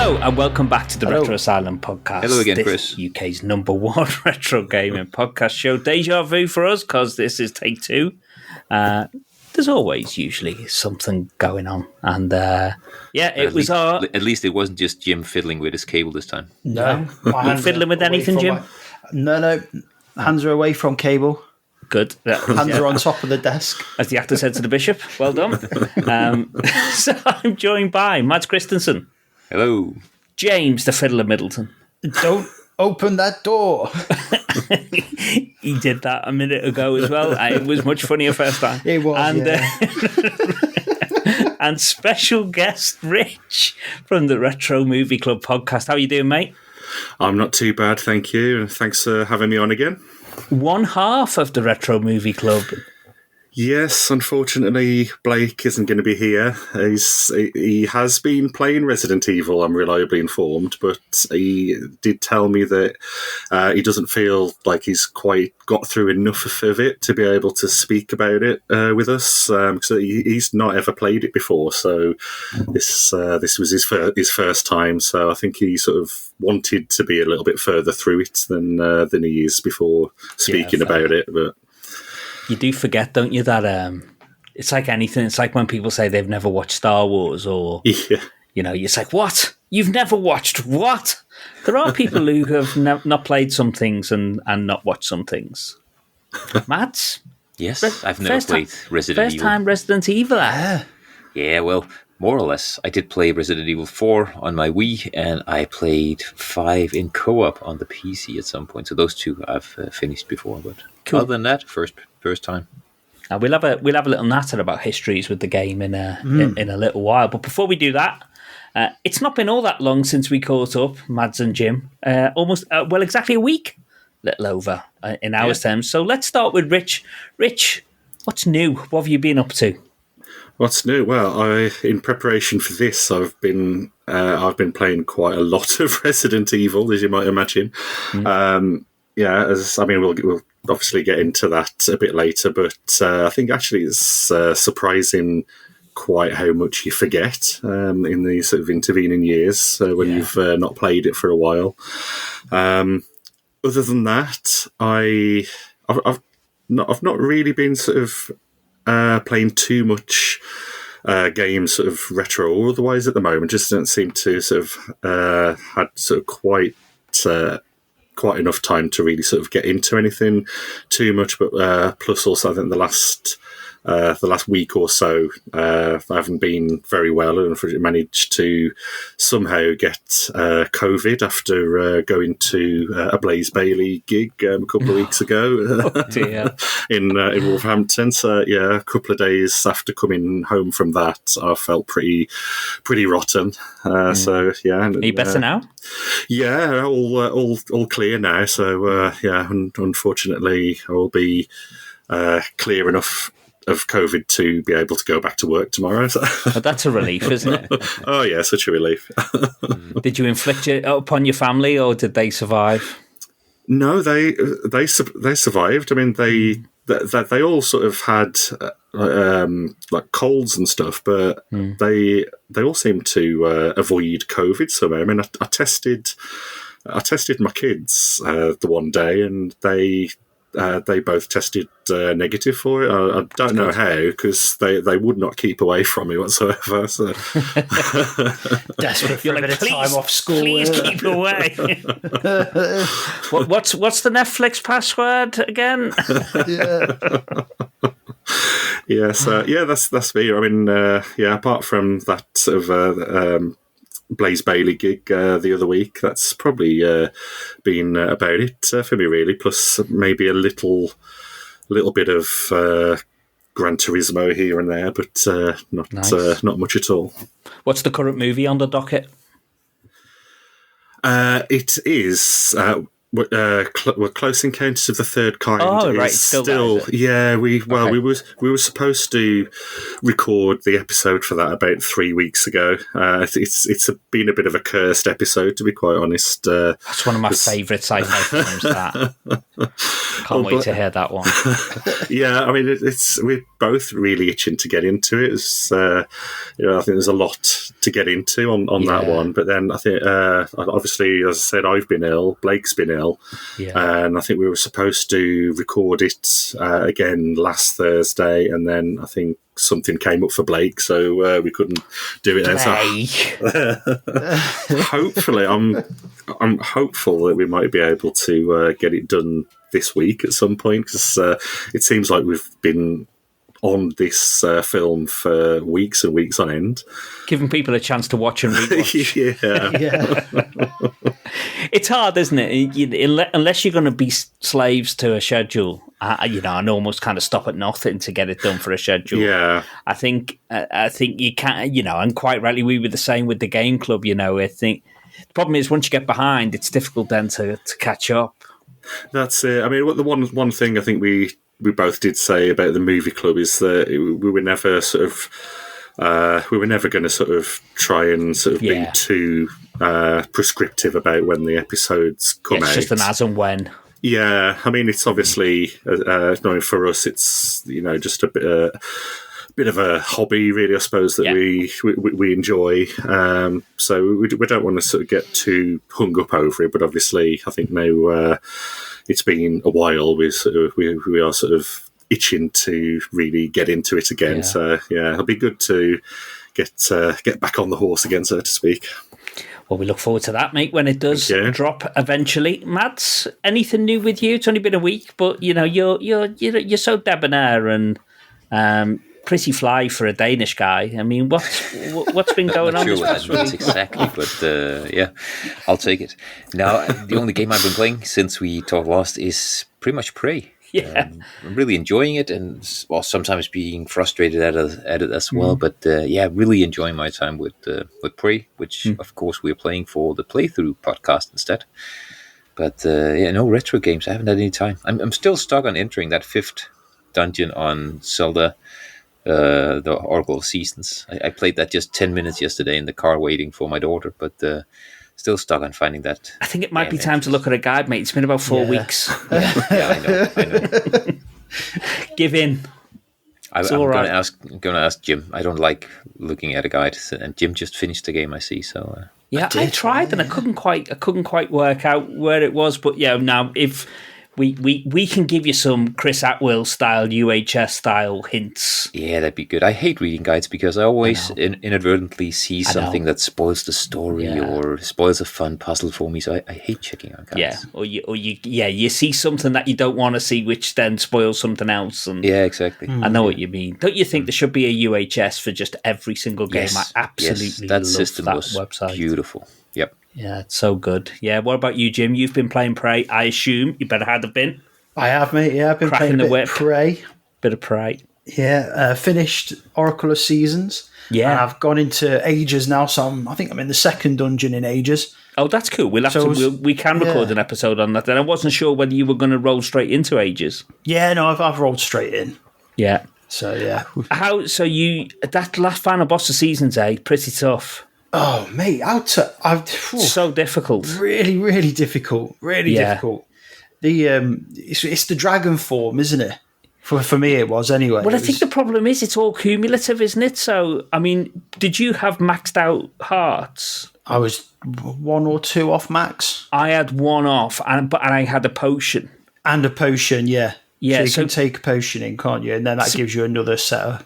Hello and welcome back to the Retro Asylum podcast. Hello again, this Chris. UK's #1 retro gaming podcast show. Deja vu for us because this is take 2. There's always usually something going on, and at least it wasn't just Jim fiddling with his cable this time. No, you fiddling with anything, Jim? No. Hands are away from cable. Good. Hands are on top of the desk. As the actor said to the bishop. Well done. So I'm joined by Mads Christensen. Hello. James, the Fiddler Middleton. Don't open that door. He did that a minute ago as well. It was much funnier first time. It was, and special guest Rich from the Retro Movie Club podcast. How are you doing, mate? I'm not too bad, thank you. And thanks for having me on again. One half of the Retro Movie Club. Yes, unfortunately, Blake isn't going to be here. He has been playing Resident Evil, I'm reliably informed, but he did tell me that he doesn't feel like he's quite got through enough of it to be able to speak about it with us. So he's not ever played it before, so this was his first time. So I think he sort of wanted to be a little bit further through it than he is before speaking about it, but. You do forget, don't you, that it's like anything. It's like when people say they've never watched Star Wars or, it's like, what? You've never watched what? There are people who have not played some things and not watched some things. Mads? Yes, I've never played Resident Evil. First time Resident Evil. Yeah, well, more or less. I did play Resident Evil 4 on my Wii, and I played 5 in co-op on the PC at some point. So those two I've finished before, but cool. Other than that, first time. We'll have a little natter about histories with the game in a little while. But before we do that, it's not been all that long since we caught up, Mads and Jim. Exactly a week, little over in hours terms. So let's start with Rich. Rich, what's new? What have you been up to? What's new? Well, in preparation for this, I've been playing quite a lot of Resident Evil, as you might imagine. We'll obviously get into that a bit later, but I think actually it's surprising quite how much you forget in the sort of intervening years when you've not played it for a while. Other than that, I've not really been sort of playing too much games, sort of retro or otherwise at the moment. Just don't seem to sort of had sort of quite enough time to really sort of get into anything too much. But plus, also, I think the last week or so, I haven't been very well, and managed to somehow get COVID after going to a Blaze Bayley gig a couple of weeks ago in Wolverhampton. So a couple of days after coming home from that, I felt pretty rotten. So are you better now? Yeah, all clear now. So unfortunately, I will be clear enough of COVID to be able to go back to work tomorrow. So. Oh, that's a relief, isn't it? Oh yeah, such a relief. Did you inflict it upon your family, or did they survive? No, they survived. I mean, they all sort of had like colds and stuff, but they all seemed to avoid COVID somehow. I mean, I tested my kids the one day, and they both tested negative for it. I don't know how, because they would not keep away from me whatsoever. So. Desperate for a bit of time off school. Please keep away. What's the Netflix password again? That's me. I mean, apart from that sort of Blaze Bayley gig the other week, that's probably been about it for me, really. Plus maybe a little bit of Gran Turismo here and there, but not much at all. What's the current movie on the docket? It is We're Close Encounters of the Third Kind. Oh, right, is still there, is it? yeah. We Okay. we were supposed to record the episode for that about 3 weeks ago. It's been a bit of a cursed episode, to be quite honest. That's one of my favourite sci-fi films. That can't wait to hear that one. Yeah, I mean, we're both really itching to get into it. I think there's a lot to get into on that one. But then I think, obviously, as I said, I've been ill. Blake's been ill. Yeah. And I think we were supposed to record it again last Thursday, and then I think something came up for Blake, so we couldn't do it then. So hopefully, I'm hopeful that we might be able to get it done this week at some point, because it seems like we've been on this film for weeks and weeks on end. Giving people a chance to watch and rewatch. Yeah. It's hard, isn't it? Unless you're going to be slaves to a schedule, and almost kind of stop at nothing to get it done for a schedule. Yeah. I think you can't, and quite rightly, we were the same with the game club. I think the problem is once you get behind, it's difficult then to catch up. That's it. I mean, the one thing I think we both did say about the movie club is that we were never going to sort of try and sort of be too prescriptive about when the episodes come out. It's just an as and when. Yeah, I mean, it's obviously for us, it's just a bit of a hobby, really, I suppose, that we enjoy. So we don't want to sort of get too hung up over it. But obviously, I think now it's been a while. We are sort of itching to really get into it again. Yeah. So it'll be good to get back on the horse again, so to speak. Well, we look forward to that, mate, when it does drop eventually. Mads, anything new with you? It's only been a week, but you're so debonair and pretty fly for a Danish guy. I mean, what's been going on? Not sure what that means exactly, but I'll take it. Now, the only game I've been playing since we talked last is pretty much Prey. Yeah, I'm really enjoying it, and sometimes being frustrated at it as well. But really enjoying my time with Prey, which of course we're playing for the playthrough podcast instead. But no retro games. I haven't had any time. I'm still stuck on entering that 5th dungeon on Zelda, the Oracle of Seasons. I played that just 10 minutes yesterday in the car waiting for my daughter, but still stuck on finding that. I think it might be time to look at a guide, mate. It's been about 4 weeks. Yeah, I know. Give in. I'm going to ask Jim. I don't like looking at a guide, and Jim just finished the game, I see. So I tried and I couldn't quite work out where it was. But now if we can give you some Chris Atwill style, UHS style hints. Yeah, that'd be good. I hate reading guides because I always inadvertently see something that spoils the story or spoils a fun puzzle for me. So I hate checking out guides. Yeah, you see something that you don't want to see, which then spoils something else. And yeah, exactly. I know what you mean. Don't you think there should be a UHS for just every single game? Yes, I absolutely that love system that was website. Beautiful. Yep. Yeah, it's so good. Yeah, what about you, Jim? You've been playing Prey. I assume you better have been. I have, mate. Yeah, I've been Cracking playing the a bit whip. of Prey. Bit of Prey. Yeah, finished Oracle of Seasons. Yeah. And I've gone into Ages now, so I think I'm in the 2nd dungeon in Ages. Oh, that's cool. We'll have we can record an episode on that. Then I wasn't sure whether you were going to roll straight into Ages. Yeah, no, I've rolled straight in. Yeah. So yeah. That last final boss of Seasons, pretty tough. Oh, mate, so difficult. Really, really difficult. Really difficult. It's the dragon form, isn't it? For me, it was anyway. Well, I think the problem is it's all cumulative, isn't it? So, I mean, did you have maxed out hearts? I was 1 or 2 off max. I had 1 off, and I had a potion. And a potion, yeah. Yeah, so you can take a potion in, can't you? And then that gives you another set.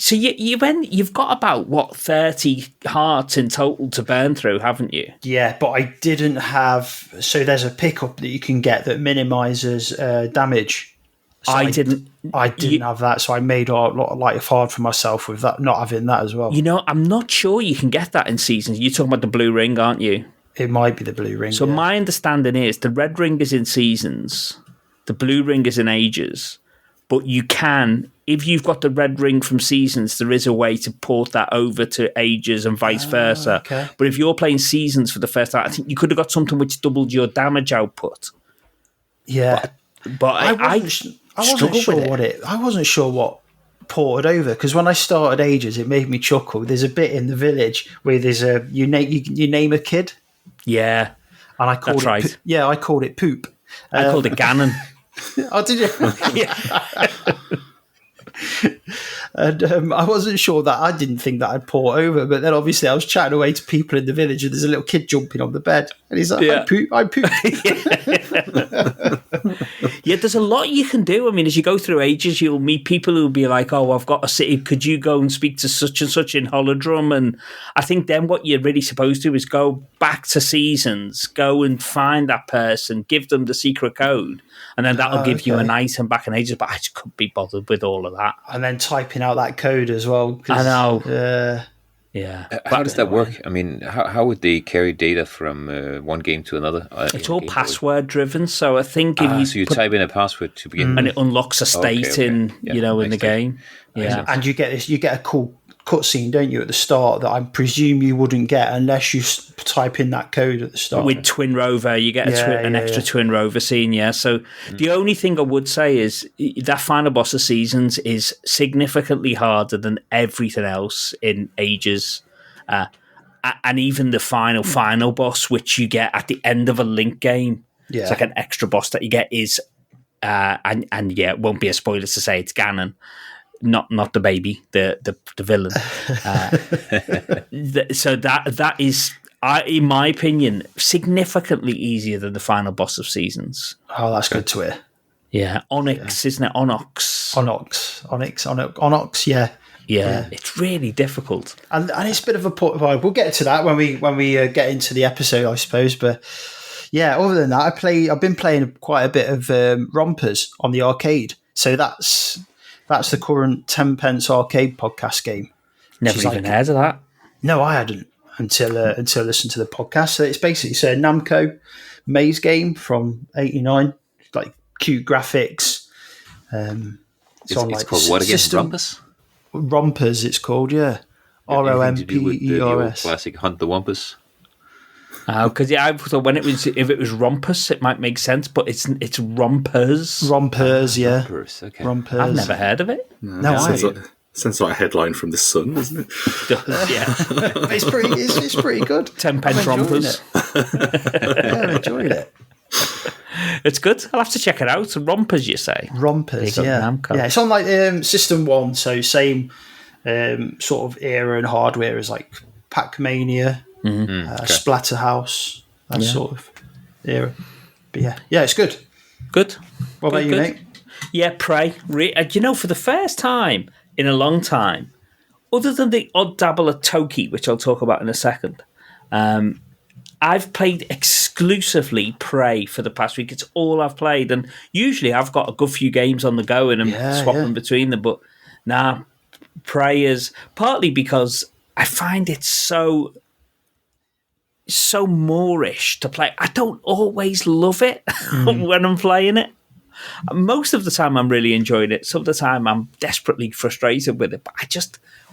So you've got about 30 hearts in total to burn through, haven't you? Yeah, but I didn't have. So there's a pickup that you can get that minimises damage. So I didn't have that, so I made a lot of life hard for myself with that, not having that as well. I'm not sure you can get that in Seasons. You're talking about the blue ring, aren't you? It might be the blue ring. So my understanding is the red ring is in Seasons, the blue ring is in Ages, but you can, if you've got the red ring from Seasons, there is a way to port that over to Ages and vice versa. Okay. But if you're playing Seasons for the first time, I think you could have got something which doubled your damage output. Yeah, but I wasn't sure what ported over, because when I started Ages, it made me chuckle. There's a bit in the village where there's you name a kid. Yeah, and I called it. I called it Poop. I called it Gannon. Oh, did you? Yeah. And I wasn't sure that. I didn't think that I'd port over, but then obviously I was chatting away to people in the village, and there's a little kid jumping on the bed, and he's like, I poop. Yeah, there's a lot you can do. I mean, as you go through Ages, you'll meet people who'll be like, oh, I've got a city, could you go and speak to such and such in Holodrum? And I think then what you're really supposed to do is go back to Seasons, go and find that person, give them the secret code, and then that'll give you an item back in Ages. But I just couldn't be bothered with all of that. And then typing out that code as well. I know. Yeah. How does that work? I mean, how would they carry data from one game to another? It's all password driven, so I think if you type in a password to begin with, and it unlocks a state in the game. Yeah, and you get a cool cutscene, don't you, at the start that I presume you wouldn't get unless you type in that code at the start. With Twin Rover, you get an extra Twin Rover scene, So the only thing I would say is that final boss of Seasons is significantly harder than everything else in Ages. And even the final boss, which you get at the end of a Link game, it's like an extra boss that you get is, it won't be a spoiler to say it's Ganon. Not the baby, the villain. So that is, in my opinion, significantly easier than the final boss of Seasons. Oh, that's good to hear. Yeah, Onyx, isn't it? Onyx, yeah. Yeah, it's really difficult, and it's a bit of a port. We'll get to that when we get into the episode, I suppose. But yeah, other than that, I've been playing quite a bit of Rompers on the arcade. So that's the current 10p arcade podcast game. Never even heard of that. No, I hadn't until I listened to the podcast. So it's basically a Namco maze game from '89, like cute graphics. It's called what again? Rumpus? Rompers, it's called, yeah. ROMPERS. Classic Hunt the Wumpus. Because I thought if it was Rumpus, it might make sense, but it's Rompers. Rompers, yeah. Rompers, okay. Rompers. I've never heard of it. No, sounds like a headline from The Sun, doesn't it? Yeah. It's pretty good. 10p Rompers. I'm enjoying it. It's good. I'll have to check it out. Rompers, you say? Rompers, yeah. Namco. Yeah, it's on like System 1, so same sort of era and hardware as like Pac-Mania, Splatterhouse, that sort of era. But yeah, it's good. Good. What about you, mate? Yeah, Prey. For the first time in a long time, other than the odd dabble of Toki, which I'll talk about in a second, I've played exclusively Prey for the past week. It's all I've played. And usually I've got a good few games on the go and I'm swapping between them. But nah, Prey is partly because I find it so Moorish to play. I don't always love it when I'm playing it. Most of the time I'm really enjoying it. Some of the time I'm desperately frustrated with it. But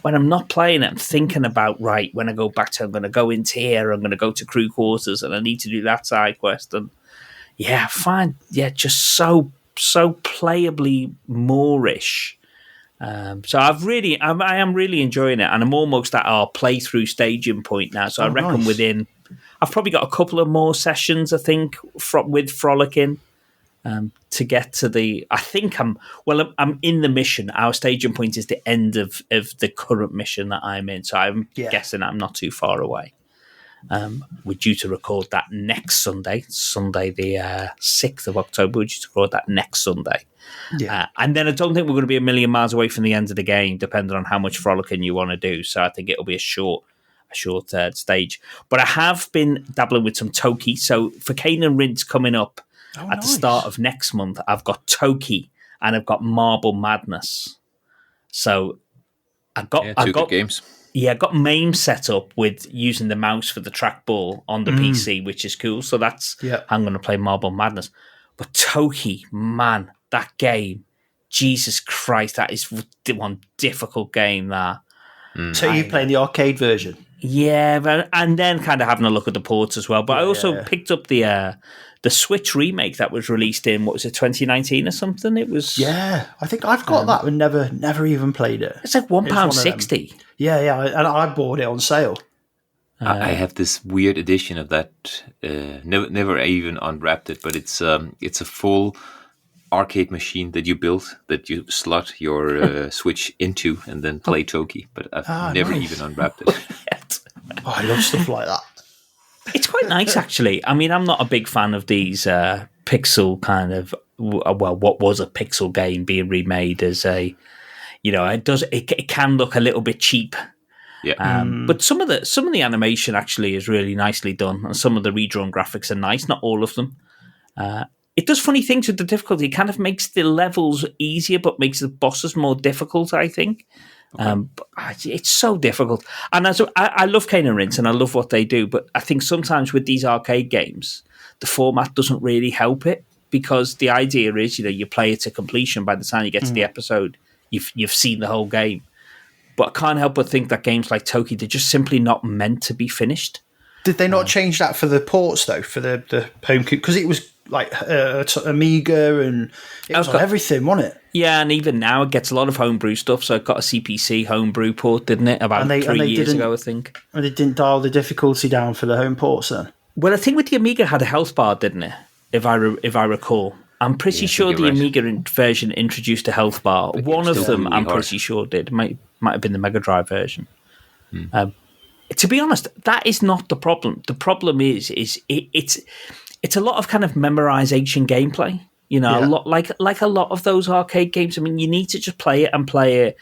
when I'm not playing it, I'm thinking about, right, when I go back to, I'm going to go into here, I'm going to go to crew quarters and I need to do that side quest. And I find, just so playably Moorish. So I am really enjoying it, and I'm almost at our playthrough staging point now. So I reckon I've probably got a couple of more sessions, I think, with Frolicking. To get to I'm in the mission. Our staging point is the end of the current mission that I'm in. So I'm guessing I'm not too far away. We're due to record that next Sunday the 6th of October. We're due to record that next Sunday. Yeah. And then I don't think we're going to be a million miles away from the end of the game, depending on how much frolicking you want to do. So I think it'll be a short stage. But I have been dabbling with some Toki. So for Kane and Rinse coming up, at the start of next month, I've got Toki and I've got Marble Madness. So I've got good games. Yeah, I got MAME set up with using the mouse for the trackball on the PC, which is cool. So I'm going to play Marble Madness. But Toki, man, that game Jesus Christ, that is one difficult game. That. So you playing the arcade version? Yeah, and then kind of having a look at the ports as well. But I also picked up the Switch remake that was released in, what was it, 2019 or something? It was. Yeah, I think I've got that and never even played it. It's like £1.60. Yeah, and I bought it on sale. I have this weird edition of that. Never even unwrapped it, but it's a full arcade machine that you built, that you slot your Switch into and then play Toki. But I've never even unwrapped it. I love stuff like that. It's quite nice, actually. I mean, I'm not a big fan of these pixel kind of, what was a pixel game being remade as a, it can look a little bit cheap. Yeah. But some of the animation actually is really nicely done, and some of the redrawn graphics are nice. Not all of them. It does funny things with the difficulty. It kind of makes the levels easier, but makes the bosses more difficult, I think. It's so difficult. And I love Cane and Rinse, and I love what they do, but I think sometimes with these arcade games, the format doesn't really help it, because the idea is, you play it to completion. By the time you get to the episode, you've seen the whole game. But I can't help but think that games like Toki, they're just simply not meant to be finished. Did they not change that for the ports, though, for the home? Because it was like Amiga and it was on everything, wasn't it? Yeah, and even now it gets a lot of homebrew stuff. So it got a CPC homebrew port, didn't it? About 3 years ago, I think. And they didn't dial the difficulty down for the home ports then? Well, I think with the Amiga it had a health bar, didn't it? If I recall. I'm pretty sure the Amiga version introduced a health bar. One of them, I'm pretty sure, did. Might have been the Mega Drive version. To be honest, that is not the problem. The problem is it's a lot of kind of memorization gameplay. A lot like a lot of those arcade games. I mean, you need to just play it and play it.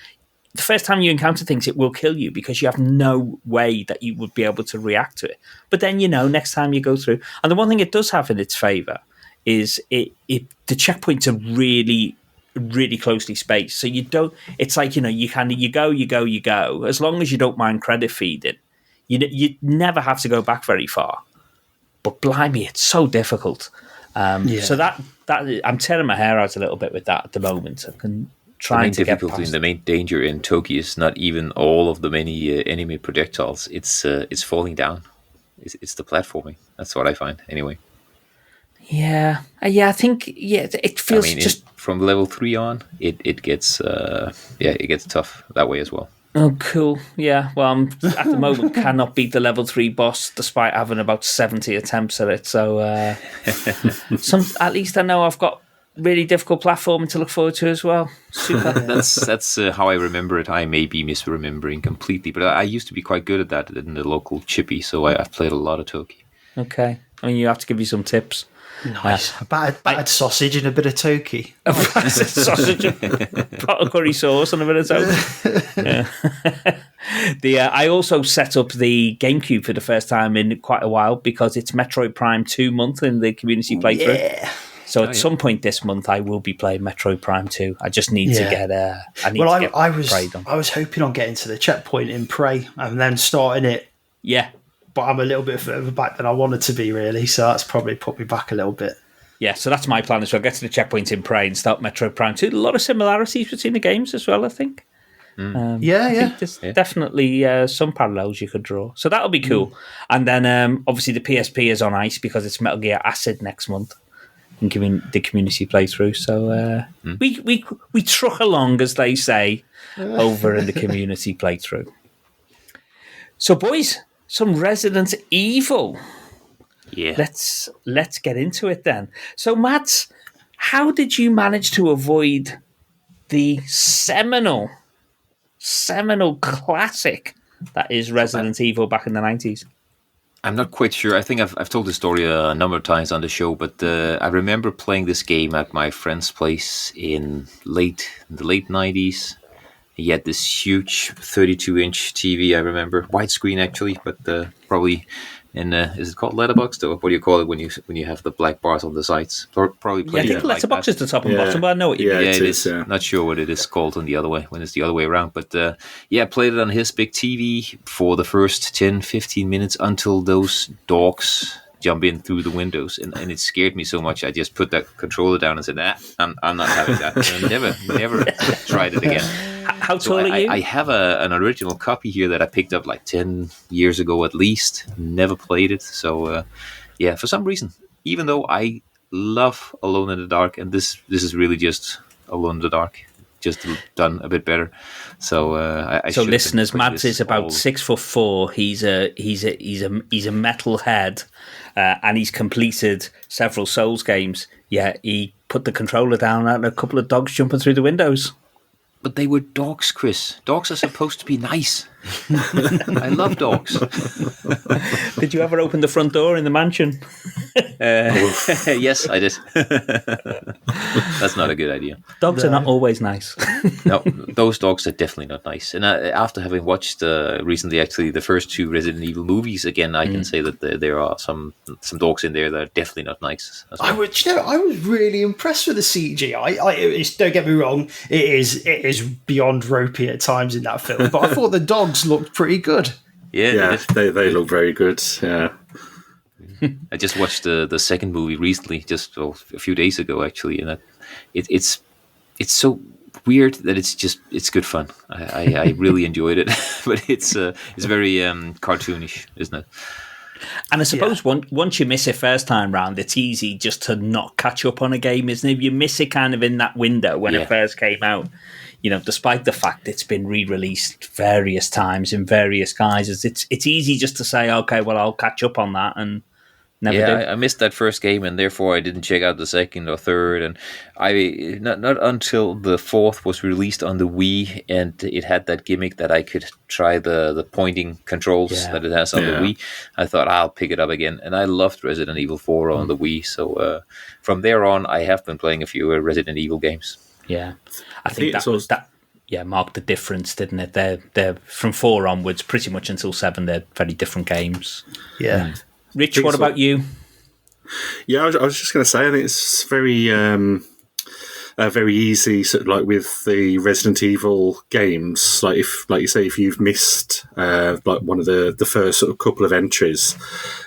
The first time you encounter things, it will kill you because you have no way that you would be able to react to it. But then, next time you go through, and the one thing it does have in its favor is the checkpoints are really, really closely spaced. So you don't. It's like you go. As long as you don't mind credit feeding, you never have to go back very far. But blimey, it's so difficult. So that I'm tearing my hair out a little bit with that at the moment. I can try to get past. The main danger in Toki is not even all of the many enemy projectiles. It's falling down. It's the platforming. That's what I find anyway. Yeah. I think it feels from level 3 on, it gets tough that way as well. Oh, cool. Yeah, well, I'm at the moment cannot beat the level 3 boss despite having about 70 attempts at it. So at least I know I've got really difficult platforming to look forward to as well. Super. That's how I remember it. I may be misremembering completely, but I used to be quite good at that in the local chippy, so I've played a lot of Toki. Okay. I mean, you have to give you some tips. Nice. Battered sausage and a bit of Toki. A battered sausage, pot of curry sauce and a bit of Toki. Yeah. I also set up the GameCube for the first time in quite a while because it's Metroid Prime 2 month in the community playthrough. Yeah. So at some point this month I will be playing Metroid Prime 2. I just need to get I was hoping on getting to the checkpoint in Prey and then starting it. Yeah. But I'm a little bit further back than I wanted to be, really. So that's probably put me back a little bit. Yeah, so that's my plan as well. Get to the checkpoint in Prey and start Metroid Prime 2. A lot of similarities between the games as well, I think. I think there's definitely some parallels you could draw. So that'll be cool. And then obviously the PSP is on ice because it's Metal Gear Acid next month and giving the community playthrough. So we truck along, as they say, over in the community playthrough. So, boys, some Resident Evil. Yeah. Let's get into it then. So, Mads, how did you manage to avoid the seminal classic that is Resident Evil back in the 90s? I'm not quite sure. I think I've told the story a number of times on the show, but I remember playing this game at my friend's place in the late 90s. He had this huge 32-inch TV, I remember. Widescreen, actually, but probably in, is it called letterbox? Or what do you call it when you have the black bars on the sides? Probably I think letterbox is the top and bottom, but I know what you mean. Yeah, it is. Not sure what it is called on the other way, when it's the other way around. But played it on his big TV for the first 10, 15 minutes until those dogs jump in through the windows, and it scared me so much. I just put that controller down and said, "Nah, I'm not having that." And I never tried it again. How tall are you? I have an original copy here that I picked up like 10 years ago at least. Never played it. So, for some reason, even though I love Alone in the Dark, and this is really just Alone in the Dark, just done a bit better. So, so listeners, Mads is about 6'4". He's a metalhead, and he's completed several Souls games. Yeah, he put the controller down and a couple of dogs jumping through the windows. But they were dogs, Chris. Dogs are supposed to be nice. I love dogs. Did you ever open the front door in the mansion? Yes, I did. That's not a good idea. Dogs are not always nice. No, those dogs are definitely not nice. And after having watched recently, actually, the first 2 Resident Evil movies, again, I can say that there are some dogs in there that are definitely not nice. As well. I was really impressed with the CGI. Don't get me wrong, it is beyond ropey at times in that film, but I thought the dogs looked pretty good. Yeah, they look very good. Yeah. I just watched the second movie recently, just a few days ago, actually, and it's so weird that it's good fun. I really enjoyed it, but it's very cartoonish, isn't it? And I suppose once you miss it first time round, it's easy just to not catch up on a game, isn't it? If you miss it kind of in that window when it first came out, despite the fact it's been re-released various times in various guises, it's easy just to say, okay, well, I'll catch up on that, and never do. I missed that first game, and therefore I didn't check out the second or third. And I not until the fourth was released on the Wii, and it had that gimmick that I could try the pointing controls that it has on the Wii. I thought I'll pick it up again, and I loved Resident Evil 4 on the Wii. So from there on, I have been playing a few Resident Evil games. Yeah, I think that marked the difference, didn't it? They're from 4 onwards, pretty much until 7. They're very different games. Yeah. Rich, what about you? Yeah, I was just going to say, I think it's very easy, sort of like with the Resident Evil games. Like you say, if you've missed like one of the first sort of couple of entries,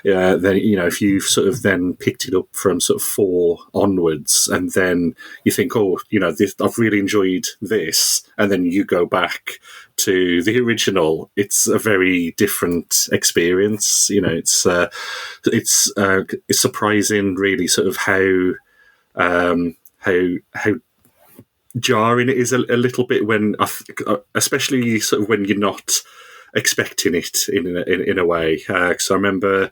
then if you've sort of then picked it up from sort of 4 onwards, and then you think, I've really enjoyed this, and then you go back to the original, it's a very different experience. It's surprising, really, sort of how jarring it is a little bit when, especially sort of when you're not expecting it in a way. So I remember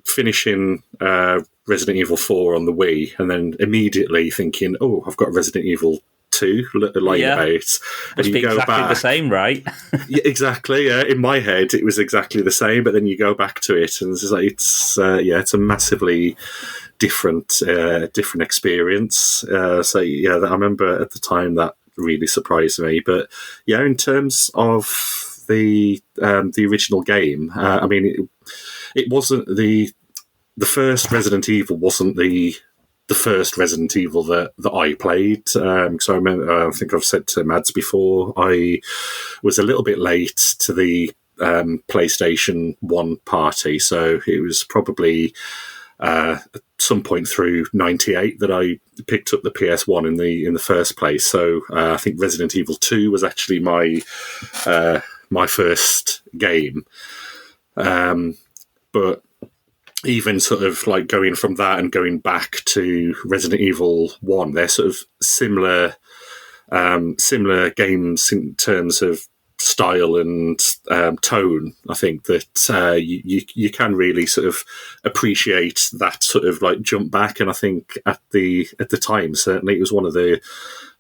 finishing Resident Evil 4 on the Wii, and then immediately thinking, "Oh, I've got Resident Evil 2 lying about." And you go exactly back, the same, right? Yeah, exactly. In my head, it was exactly the same, but then you go back to it, and it's a massively different experience. I remember at the time that really surprised me. But yeah, in terms of the original game, I mean, it wasn't the first Resident Evil wasn't the first Resident Evil that I played. So I remember, I think I've said to Mads before, I was a little bit late to the PlayStation 1 party, so it was probably at some point through '98 that I picked up the PS1 in the first place. So I think Resident Evil 2 was actually my first game. But even sort of like going from that and going back to Resident Evil 1, they're sort of similar games in terms of style and tone. I think that you can really sort of appreciate that sort of like jump back. And I think at the time, certainly, it was one of the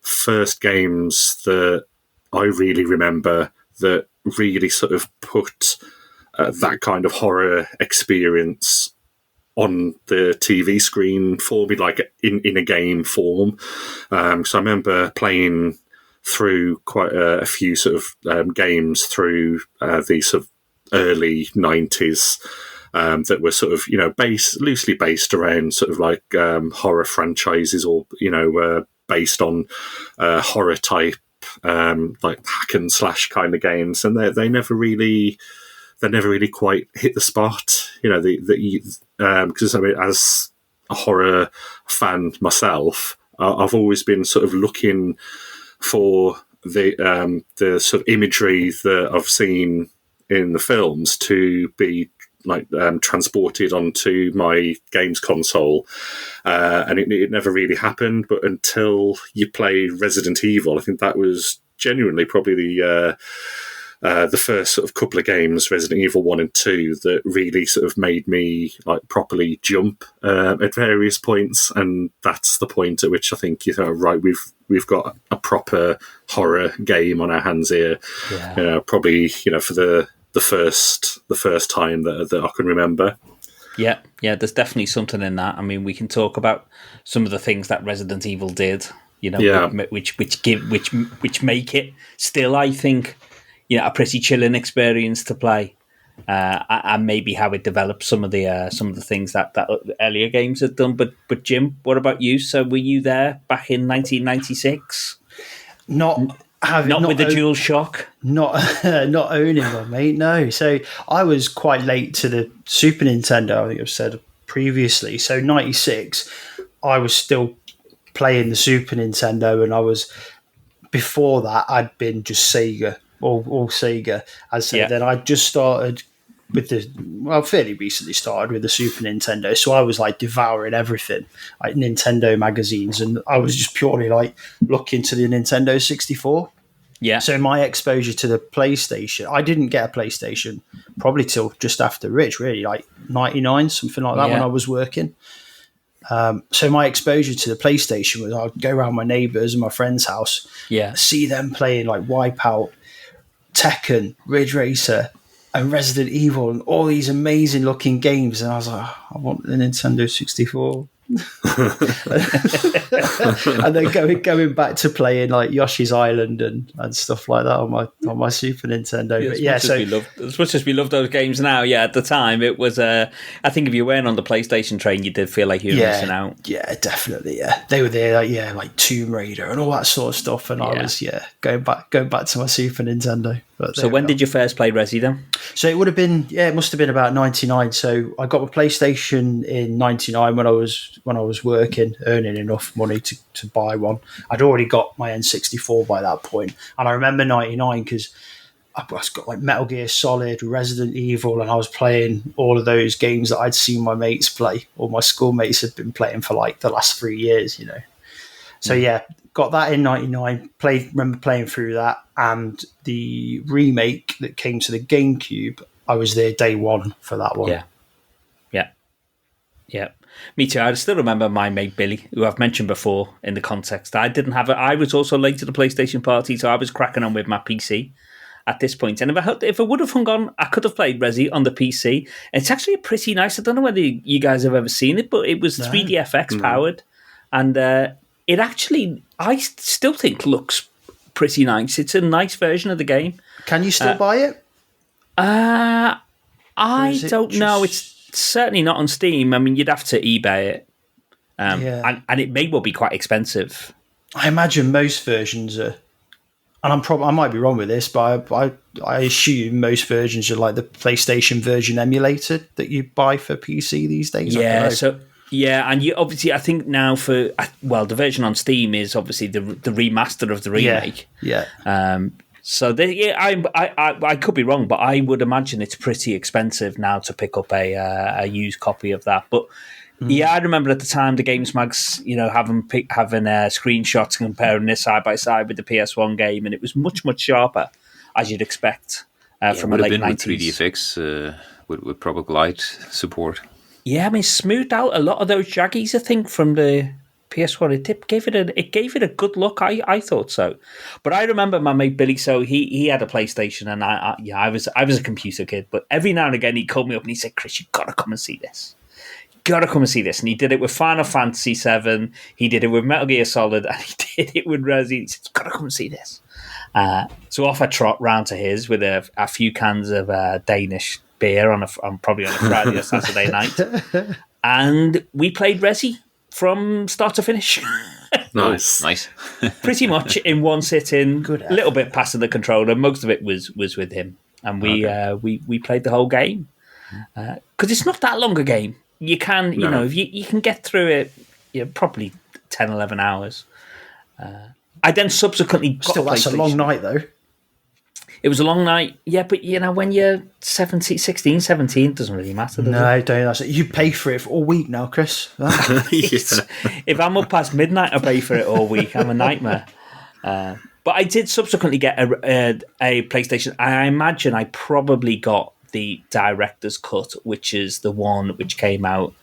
first games that I really remember that really sort of put that kind of horror experience on the TV screen for me, like in a game form. So I remember playing through quite a few sort of games through the sort of early 90s that were sort of, loosely based around sort of like horror franchises, or, based on horror type like hack and slash kind of games. And they never really they never really quite hit the spot. Because I mean, as a horror fan myself, I've always been sort of looking for the sort of imagery that I've seen in the films to be transported onto my games console, and it never really happened. But until you play Resident Evil, I think that was genuinely probably the first sort of couple of games, Resident Evil 1 and 2, that really sort of made me properly jump at various points, and that's the point at which I think right, we've got a proper horror game on our hands here. Probably for the first time that I can remember. Yeah, there's definitely something in that. I mean, we can talk about some of the things that Resident Evil did, which make it still, I think, a pretty chilling experience to play, and maybe how it developed some of the things that earlier games had done. But Jim, what about you? So were you there back in 1996? Not with the Dual Shock. Not owning one, mate. No. So I was quite late to the Super Nintendo. I think I've said previously. So 96, I was still playing the Super Nintendo, and I was before that I'd been just Sega, all Sega. Then I just started with fairly recently started with the Super Nintendo. So I was devouring everything, Nintendo magazines, and I was just purely looking to the Nintendo 64. Yeah. So my exposure to the PlayStation, I didn't get a PlayStation probably till just after Rich, really, 99, something like that, when I was working. So my exposure to the PlayStation was I'd go around my neighbours and my friend's house, see them playing Wipeout, Tekken, Ridge Racer, and Resident Evil, and all these amazing looking games, and I was like, I want the Nintendo 64. And then going back to playing Yoshi's Island and stuff like that on my Super Nintendo. As much as we love those games now, at the time it was. I think if you weren't on the PlayStation train, you did feel like you were missing out. Yeah, definitely. Yeah, they were there. Tomb Raider and all that sort of stuff, and I was going back to my Super Nintendo. So when did you first play Resi then? So it would have been it must have been about 99. So I got my PlayStation in 99 when I was working, earning enough money to buy one. I'd already got my N64 by that point, and I remember 99 because I got Metal Gear Solid, Resident Evil, and I was playing all of those games that I'd seen my mates play, or my schoolmates had been playing for the last 3 years, So got that in 99, remember playing through that, and the remake that came to the GameCube, I was there day one for that one. Yeah. Me too. I still remember my mate Billy, who I've mentioned before in the context. I didn't have it. I was also late to the PlayStation party, so I was cracking on with my PC at this point. And if I would have hung on, I could have played Resi on the PC. It's actually pretty nice. I don't know whether you guys have ever seen it, but it was 3DFX powered, and it actually, I still think, looks pretty nice. It's a nice version of the game. Can you still buy it? I don't know. It's certainly not on Steam. I mean, you'd have to eBay it. And it may well be quite expensive. I imagine most versions are, and I might be wrong with this, but I assume most versions are the PlayStation version emulated that you buy for PC these days. And you obviously, I think now the version on Steam is obviously the remaster of the remake. I could be wrong, but I would imagine it's pretty expensive now to pick up a used copy of that. But I remember at the time the Games Mags, having screenshots comparing this side by side with the PS1 game, and it was much, much sharper, as you'd expect from a late 90s. With 3DFX with proper glide support. Yeah, I mean, smoothed out a lot of those jaggies, I think, from the PS1. It gave it a good look. I thought so. But I remember my mate Billy. So he had a PlayStation, and I was a computer kid. But every now and again, he'd call me up and he said, "Chris, you've got to come and see this. And he did it with Final Fantasy VII. He did it with Metal Gear Solid, and he did it with Resi. He said, "You've got to come and see this." So off I trot round to his with a few cans of Danish beer on probably on a Friday or Saturday night, and we played Resi from start to finish. Nice. Pretty much in one sitting. Good. A little bit passing the controller. Most of it was with him. and we played the whole game because it's not that long a game. You can, you know, if you can get through it, probably 10, 11 hours. I then subsequently got still that's a long night though. It was a long night, yeah, but you know, when you're 16, 17, it doesn't really matter, does it? Don't. That's it. You pay for it for all week now, Chris. If I'm up past midnight, I pay for it all week. I'm a nightmare. But I did subsequently get a PlayStation. I imagine I probably got the director's cut, which is the one which came out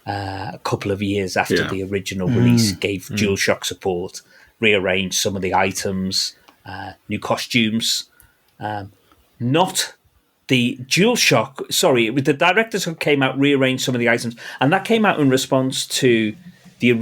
a couple of years after the original release, gave DualShock support, rearranged some of the items, new costumes. Not the DualShock, sorry, the director's cut came out, rearranged some of the items, and that came out in response to the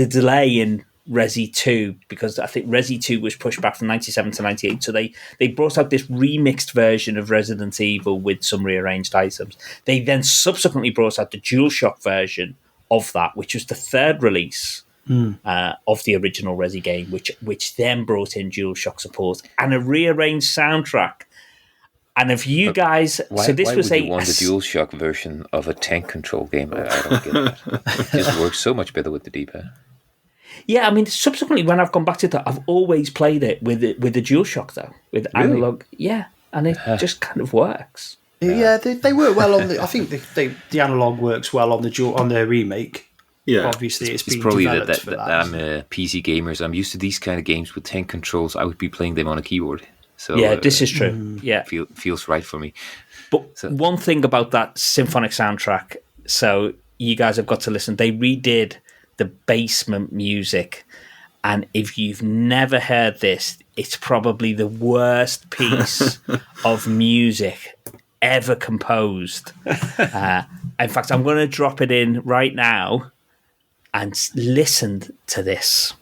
delay in Resi 2, because I think Resi 2 was pushed back from 97 to 98, so they brought out this remixed version of Resident Evil with some rearranged items. They then subsequently brought out the DualShock version of that, which was the third release of the original Resi game, which then brought in DualShock support and a rearranged soundtrack. And if you guys, why would you want the DualShock version of a tank control game? I don't get that. It just works so much better with the D-pad. Yeah, I mean, subsequently when I've gone back to that, I've always played it with the DualShock though, with analog. Yeah, and it just kind of works. Yeah, they work well on the. I think the analog works well on the remake. Yeah, obviously it's been probably developed for that. I'm a PC gamer, so I'm used to these kind of games with tank controls. I would be playing them on a keyboard. So yeah, this is true. Yeah, feels right for me. But one thing about that symphonic soundtrack, so you guys have got to listen. They redid the basement music, and if you've never heard this, it's probably the worst piece of music ever composed. In fact, I'm going to drop it in right now and listen to this.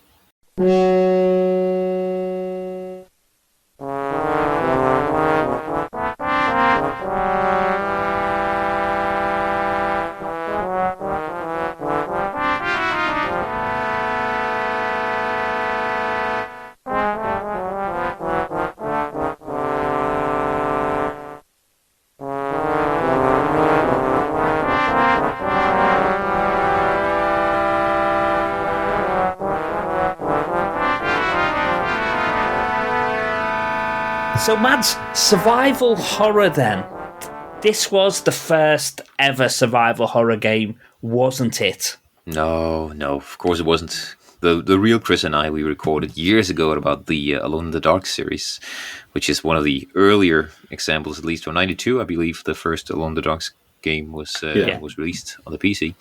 So, Mads, survival horror then. This was the first ever survival horror game, wasn't it? No, of course it wasn't. The real Chris and I, we recorded years ago about the Alone in the Dark series, which is one of the earlier examples, at least from 92, I believe the first Alone in the Dark game was released on the PC.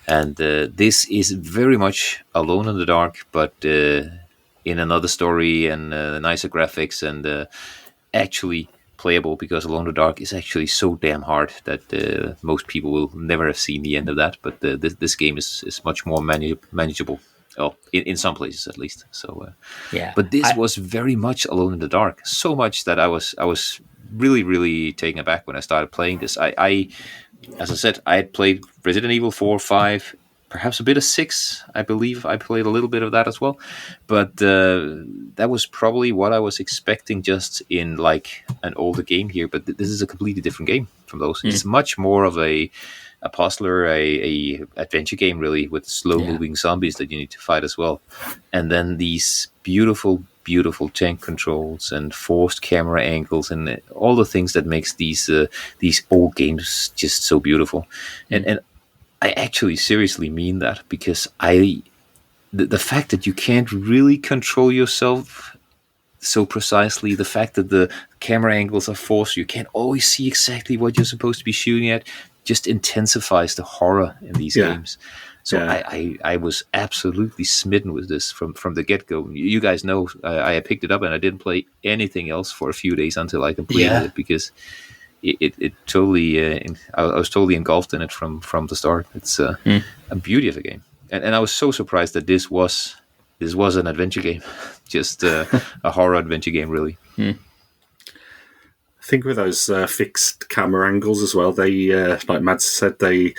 And this is very much Alone in the Dark, but in another story and nicer graphics and actually playable, because Alone in the Dark is actually so damn hard that most people will never have seen the end of that. But this game is much more manageable. Well, in some places at least. So yeah. But this was very much Alone in the Dark. So much that I was really, really taken aback when I started playing this. I as I said, I had played Resident Evil 4, 5, perhaps a bit of 6, I believe. I played a little bit of that as well. But that was probably what I was expecting just in like an older game here. But this is a completely different game from those. It's much more of a puzzler, a adventure game really, with slow-moving zombies that you need to fight as well. And then these beautiful tank controls and forced camera angles and all the things that makes these old games just so beautiful. And I actually seriously mean that, because the fact that you can't really control yourself so precisely, the fact that the camera angles are forced, you can't always see exactly what you're supposed to be shooting at, just intensifies the horror in these games. So I was absolutely smitten with this from the get-go. You guys know I picked it up and I didn't play anything else for a few days until I completed it, because it totally I was totally engulfed in it from the start. It's a beauty of a game, and I was so surprised that this was an adventure game, just a horror adventure game, really. I think with those fixed camera angles as well, they like Mads said, they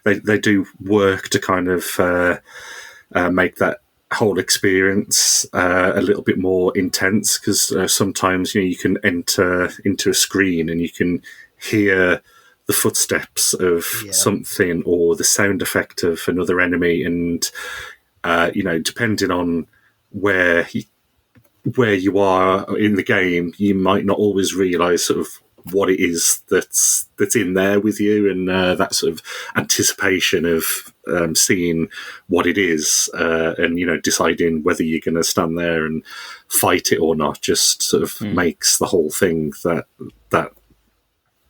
do work to kind of make that whole experience a little bit more intense, because sometimes you can enter into a screen and you can hear the footsteps of something or the sound effect of another enemy, and depending on where you are in the game, you might not always realise sort of what it is that's in there with you, and that sort of anticipation of seeing what it is, and deciding whether you're going to stand there and fight it or not, just sort of makes the whole thing that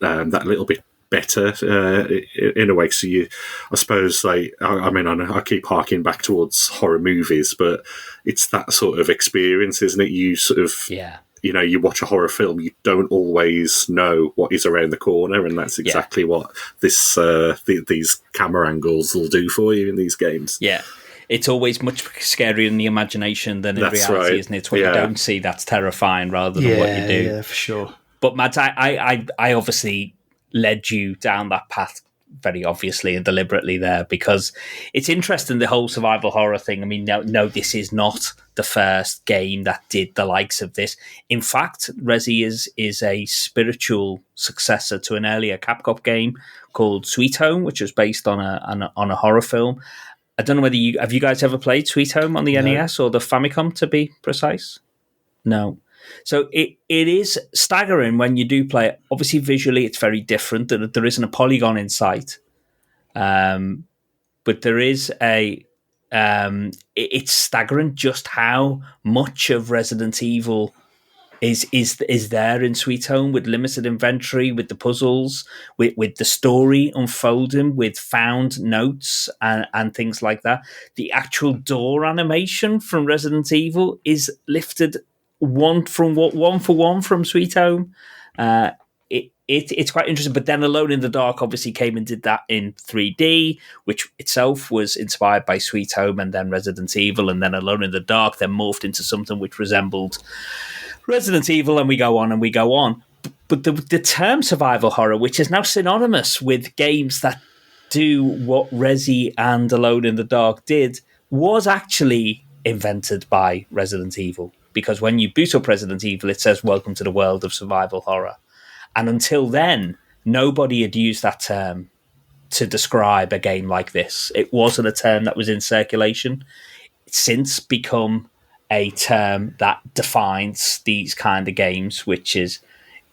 little bit better in a way. So I suppose, I keep harking back towards horror movies, but it's that sort of experience, isn't it? You sort of you watch a horror film, you don't always know what is around the corner, and that's exactly what this these camera angles will do for you in these games. Yeah. It's always much scarier in the imagination than in reality, right. Isn't it? It's what you don't see that's terrifying rather than what you do. Yeah, for sure. But Matt, I obviously led you down that path very obviously and deliberately there, because it's interesting, the whole survival horror thing. I mean, no, this is not the first game that did the likes of this. In fact, Resi is a spiritual successor to an earlier Capcom game called Sweet Home, which was based on a horror film. I don't know whether you guys ever played Sweet Home on the NES or the Famicom, to be precise? No. So it is staggering when you do play it. Obviously, visually, it's very different. There isn't a polygon in sight, but there is it's staggering just how much of Resident Evil is there in Sweet Home, with limited inventory, with the puzzles, with the story unfolding, with found notes and things like that. The actual door animation from Resident Evil is lifted one for one from Sweet Home. It's quite interesting. But then Alone in the Dark obviously came and did that in 3D, which itself was inspired by Sweet Home and then Resident Evil, and then Alone in the Dark then morphed into something which resembled Resident Evil, and we go on and we go on. But the term survival horror, which is now synonymous with games that do what Resi and Alone in the Dark did, was actually invented by Resident Evil. Because when you boot up Resident Evil, it says, "Welcome to the world of survival horror." And until then, nobody had used that term to describe a game like this. It wasn't a term that was in circulation. It's since become a term that defines these kind of games, which is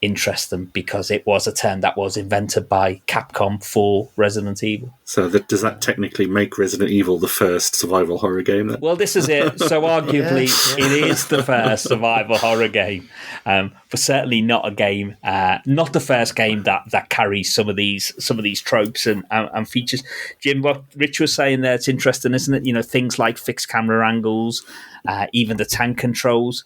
interesting because it was a term that was invented by Capcom for Resident Evil. So does that technically make Resident Evil the first survival horror game then? Well, this is it. So arguably it is the first survival horror game, but certainly not a game, not the first game that carries some of these tropes and features. Jim, what Rich was saying there, it's interesting, isn't it? Things like fixed camera angles, even the tank controls,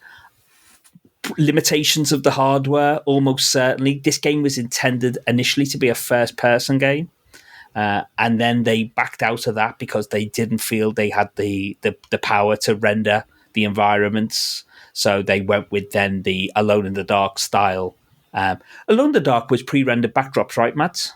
limitations of the hardware. Almost certainly this game was intended initially to be a first-person game, and then they backed out of that because they didn't feel they had the power to render the environments, so they went with then the Alone in the Dark style. Alone in the Dark was pre-rendered backdrops, right, Matt?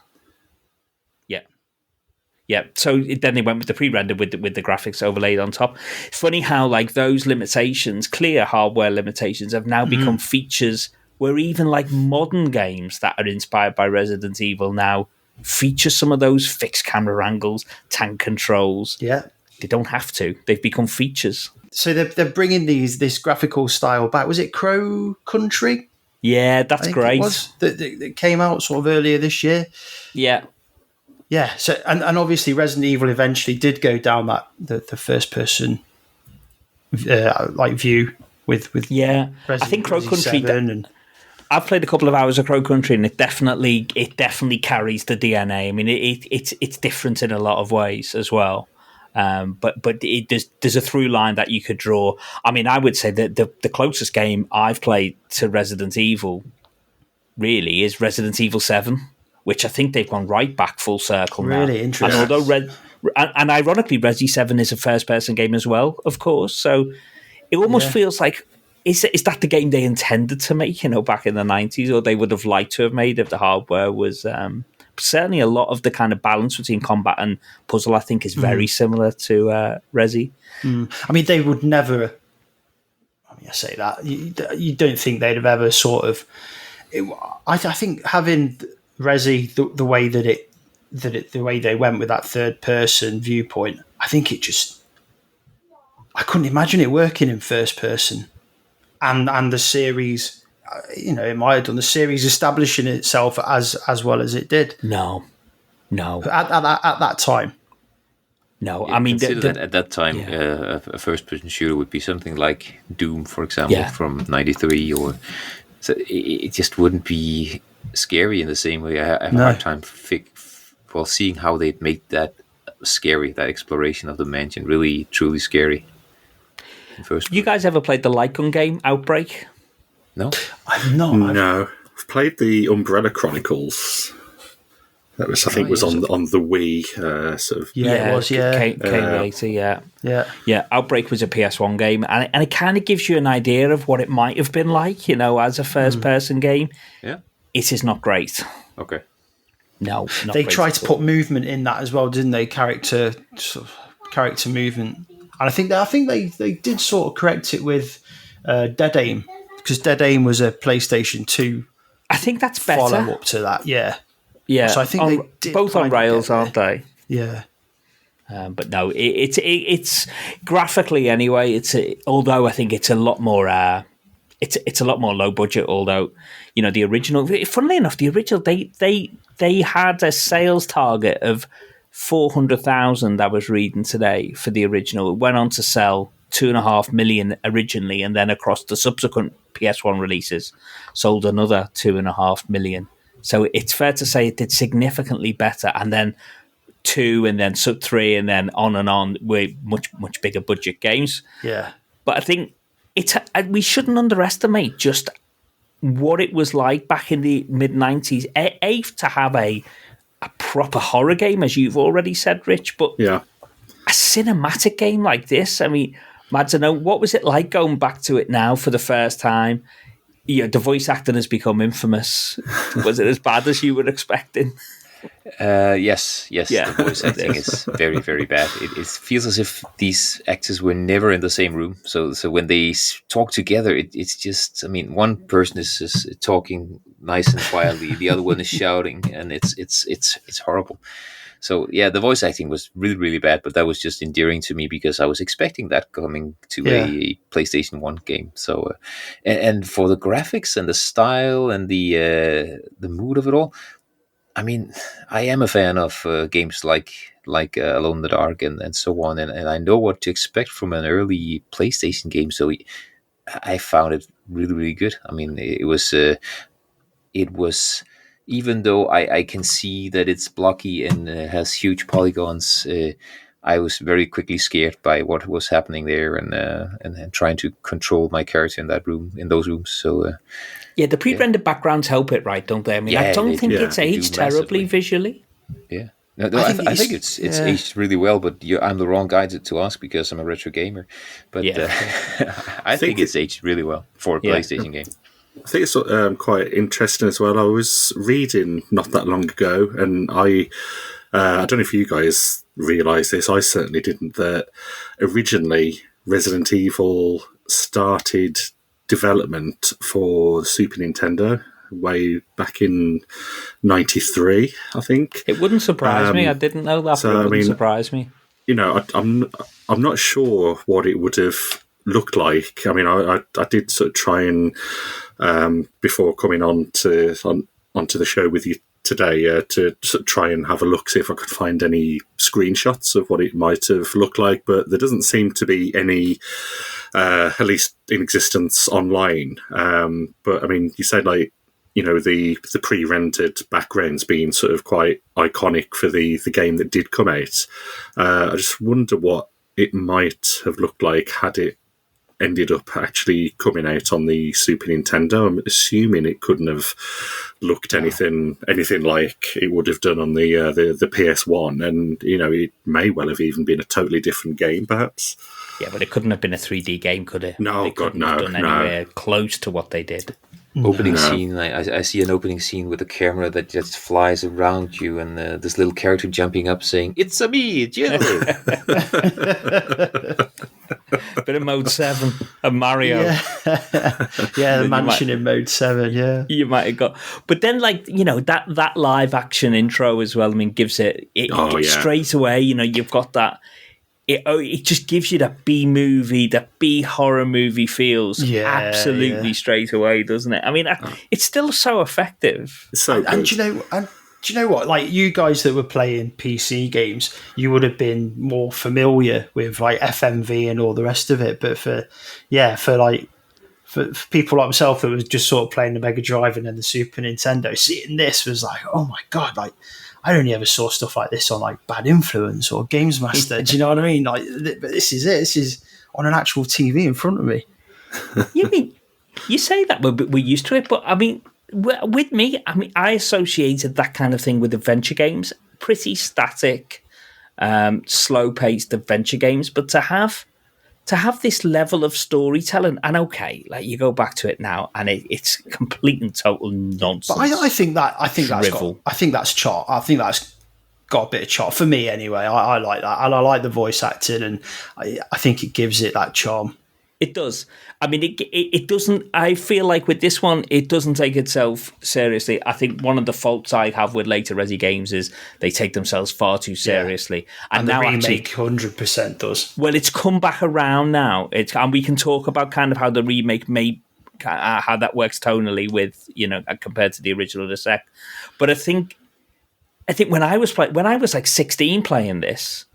Yeah, so then they went with the pre-render with the graphics overlaid on top. It's funny how those limitations, clear hardware limitations, have now become features where even modern games that are inspired by Resident Evil now feature some of those fixed camera angles, tank controls. Yeah. They don't have to. They've become features. So they're bringing this graphical style back. Was it Crow Country? Yeah, that's great. It was, that came out sort of earlier this year. Yeah. Yeah, so and obviously Resident Evil eventually did go down that the first person view with Resident I think Crow Country. I've played a couple of hours of Crow Country, and it definitely carries the DNA. I mean, it's different in a lot of ways as well. But there's a through line that you could draw. I mean, I would say that the closest game I've played to Resident Evil really is Resident Evil 7. Which I think they've gone right back full circle now. Really interesting. And although and ironically, Resi 7 is a first-person game as well, of course. So it almost feels like, is that the game they intended to make, back in the 90s, or they would have liked to have made if the hardware was certainly a lot of the kind of balance between combat and puzzle, I think, is very similar to Resi. I mean, they would never. I mean, I say that you don't think they'd have ever sort of. I think having Resi the way the way they went with that third person viewpoint, I think it just. I couldn't imagine it working in first person, and the series. It might have done the series establishing itself as well as it did. No. At that time. No, yeah, I mean... that at that time, a first-person shooter would be something like Doom, for example, from 93, or... So it just wouldn't be scary in the same way. I have a hard time seeing how they'd make that scary, that exploration of the mansion, really, truly scary. You guys ever played the light gun game, Outbreak? No? I've not. No. I've played the Umbrella Chronicles. That was, I think, was on the Wii, sort of. Yeah, it was, came later, Yeah, Outbreak was a PS1 game, and it kind of gives you an idea of what it might have been like, as a first-person game. Yeah. It is not great. Okay. No, not they great tried to put movement in that as well, didn't they? Character movement. And I think they did sort of correct it with Dead Aim, because Dead Aim was a PlayStation 2. I think that's better. Follow up to that, yeah. Yeah, so I think they did both on rails, aren't they? Yeah. But no, it's graphically anyway. Although I think it's a lot more. It's a lot more low budget. Although the original. Funnily enough, the original they had a sales target of 400,000. I was reading today for the original. It went on to sell 2.5 million originally, and then across the subsequent PS1 releases, sold another 2.5 million. So it's fair to say it did significantly better, and then 2, and then 3, and then on with much bigger budget games. Yeah, but I think we shouldn't underestimate just what it was like back in the mid-90s. To have a proper horror game, as you've already said, Rich, but a cinematic game like this. I mean, Mads, I know, what was it like going back to it now for the first time? The voice acting has become infamous. Was it as bad as you were expecting? Yes. The voice acting is very, very bad. It feels as if these actors were never in the same room. So when they talk together, it's just. I mean, one person is just talking nice and quietly, the other one is shouting, and it's horrible. So the voice acting was really, really bad, but that was just endearing to me because I was expecting that coming to a PlayStation 1 game. So, and for the graphics and the style and the mood of it all, I mean, I am a fan of games like Alone in the Dark and so on, and I know what to expect from an early PlayStation game. So I found it really, really good. I mean, it was. Even though I can see that it's blocky and has huge polygons, I was very quickly scared by what was happening there, and trying to control my character in those rooms. So the pre-rendered backgrounds help it, right? Don't they? I mean, I don't think it's aged terribly visually. Yeah. No, I think it's aged really well, but I'm the wrong guy to ask because I'm a retro gamer. But I think it's aged really well for a PlayStation game. I think it's quite interesting as well. I was reading not that long ago, and I don't know if you guys realise this, I certainly didn't, that originally Resident Evil started development for Super Nintendo way back in 93, I think. It wouldn't surprise me. I didn't know that, but it wouldn't surprise me. I'm not sure what it would have looked like. I mean, I did sort of try and before coming onto the show with you today to sort of try and have a look, see if I could find any screenshots of what it might have looked like, but there doesn't seem to be any, at least in existence online. But I mean, you said the pre-rendered backgrounds being sort of quite iconic for the game that did come out. I just wonder what it might have looked like had it ended up actually coming out on the Super Nintendo. I'm assuming it couldn't have looked anything like it would have done on the PS1, and it may well have even been a totally different game, perhaps. Yeah, but it couldn't have been a 3D game, could it? No, they God, couldn't have done anywhere close to what they did. opening scene. I see an opening scene with a camera that just flies around you, and this little character jumping up saying, "It's a me, Jill." Bit of Mode 7 of Mario. The mansion in Mode 7, You might have got... But then, like, you know, that live action intro as well, I mean, gives it straight away, you know, you've got that... It just gives you that B-movie, that B-horror movie feels absolutely straight away, doesn't it? I mean, it's still so effective. So and do you know what? Like, you guys that were playing PC games, you would have been more familiar with like FMV and all the rest of it. But for people like myself that was just sort of playing the Mega Drive and then the Super Nintendo, seeing this was like, oh my god! Like, I only ever saw stuff like this on like Bad Influence or Games Master. Do you know what I mean? Like, but this is it. This is on an actual TV in front of me. You say that we're used to it, but I mean, with me, I mean, I associated that kind of thing with adventure games, pretty static, slow-paced adventure games. But to have this level of storytelling, and okay, like you go back to it now, and it's complete and total nonsense. But I think that's charm. I think that's got a bit of charm for me anyway. I like that, and I like the voice acting, and I think it gives it that charm. It does. I mean, it doesn't. I feel like with this one, it doesn't take itself seriously. I think one of the faults I have with later Resi games is they take themselves far too seriously. And now the remake 100% does. Well, it's come back around now. And we can talk about kind of how the remake how that works tonally with, you know, compared to the original in a sec. But I think when I was like 16 playing this,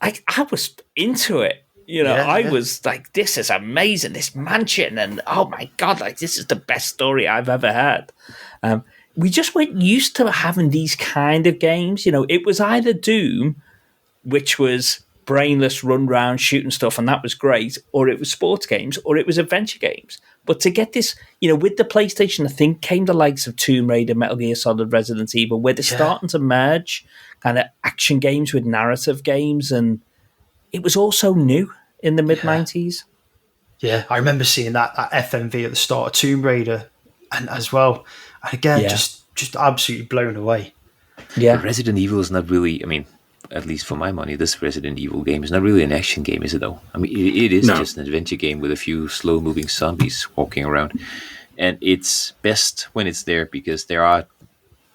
I was into it. You know, I was like, this is amazing, this mansion, and oh my god, like this is the best story I've ever had. We just weren't used to having these kind of games. You know, it was either Doom, which was brainless run round shooting stuff, and that was great, or it was sports games, or it was adventure games. But to get this, you know, with the PlayStation, I think came the likes of Tomb Raider, Metal Gear Solid, Resident Evil, where they're starting to merge kind of action games with narrative games, and it was also new in the mid-90s. Yeah, I remember seeing that FMV at the start of Tomb Raider and as well. And again, just absolutely blown away. Yeah. Resident Evil is not really, I mean, at least for my money, this Resident Evil game is not really an action game, is it though? I mean, it is just an adventure game with a few slow-moving zombies walking around. And it's best when it's there because there are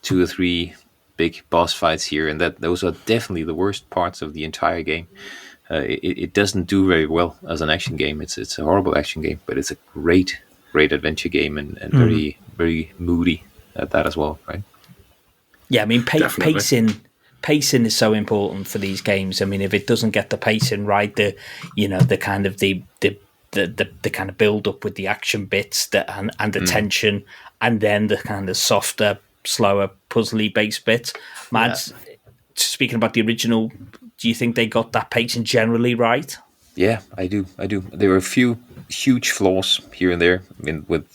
2 or 3 big boss fights here, and those are definitely the worst parts of the entire game. It doesn't do very well as an action game. It's a horrible action game, but it's a great adventure game and very, very moody at that as well, right? Yeah, I mean, pacing is so important for these games. I mean, if it doesn't get the pacing right, the kind of the kind of build up with the action bits and the tension, and then the kind of softer, slower, puzzly based bits. Mads, speaking about the original, do you think they got that pacing generally right? Yeah, I do. There were a few huge flaws here and there. I mean, with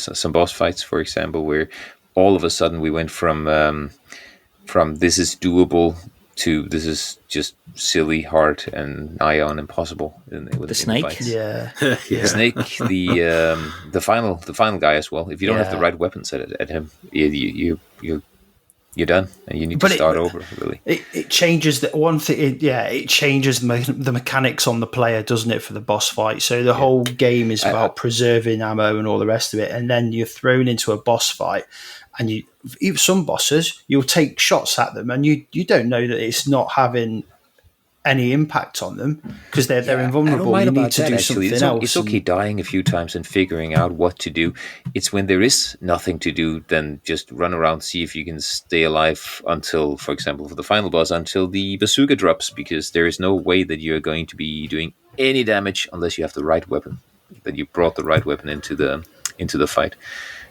some boss fights, for example, where all of a sudden we went from this is doable to this is just silly, hard, and nigh on impossible. With the snake, the snake, the final guy as well. If you don't have the right weapons at him, you're done, and you need to start over. Really, it changes the one thing. It changes the mechanics on the player, doesn't it, for the boss fight? So the whole game is about preserving ammo and all the rest of it, and then you're thrown into a boss fight, and even some bosses, you'll take shots at them, and you don't know that it's not having any impact on them because they're invulnerable. You need to do something else. It's okay dying a few times and figuring out what to do. It's when there is nothing to do, then just run around, see if you can stay alive until, for example, for the final boss, until the bazooka drops, because there is no way that you're going to be doing any damage unless you have the right weapon, that you brought the right weapon into the fight.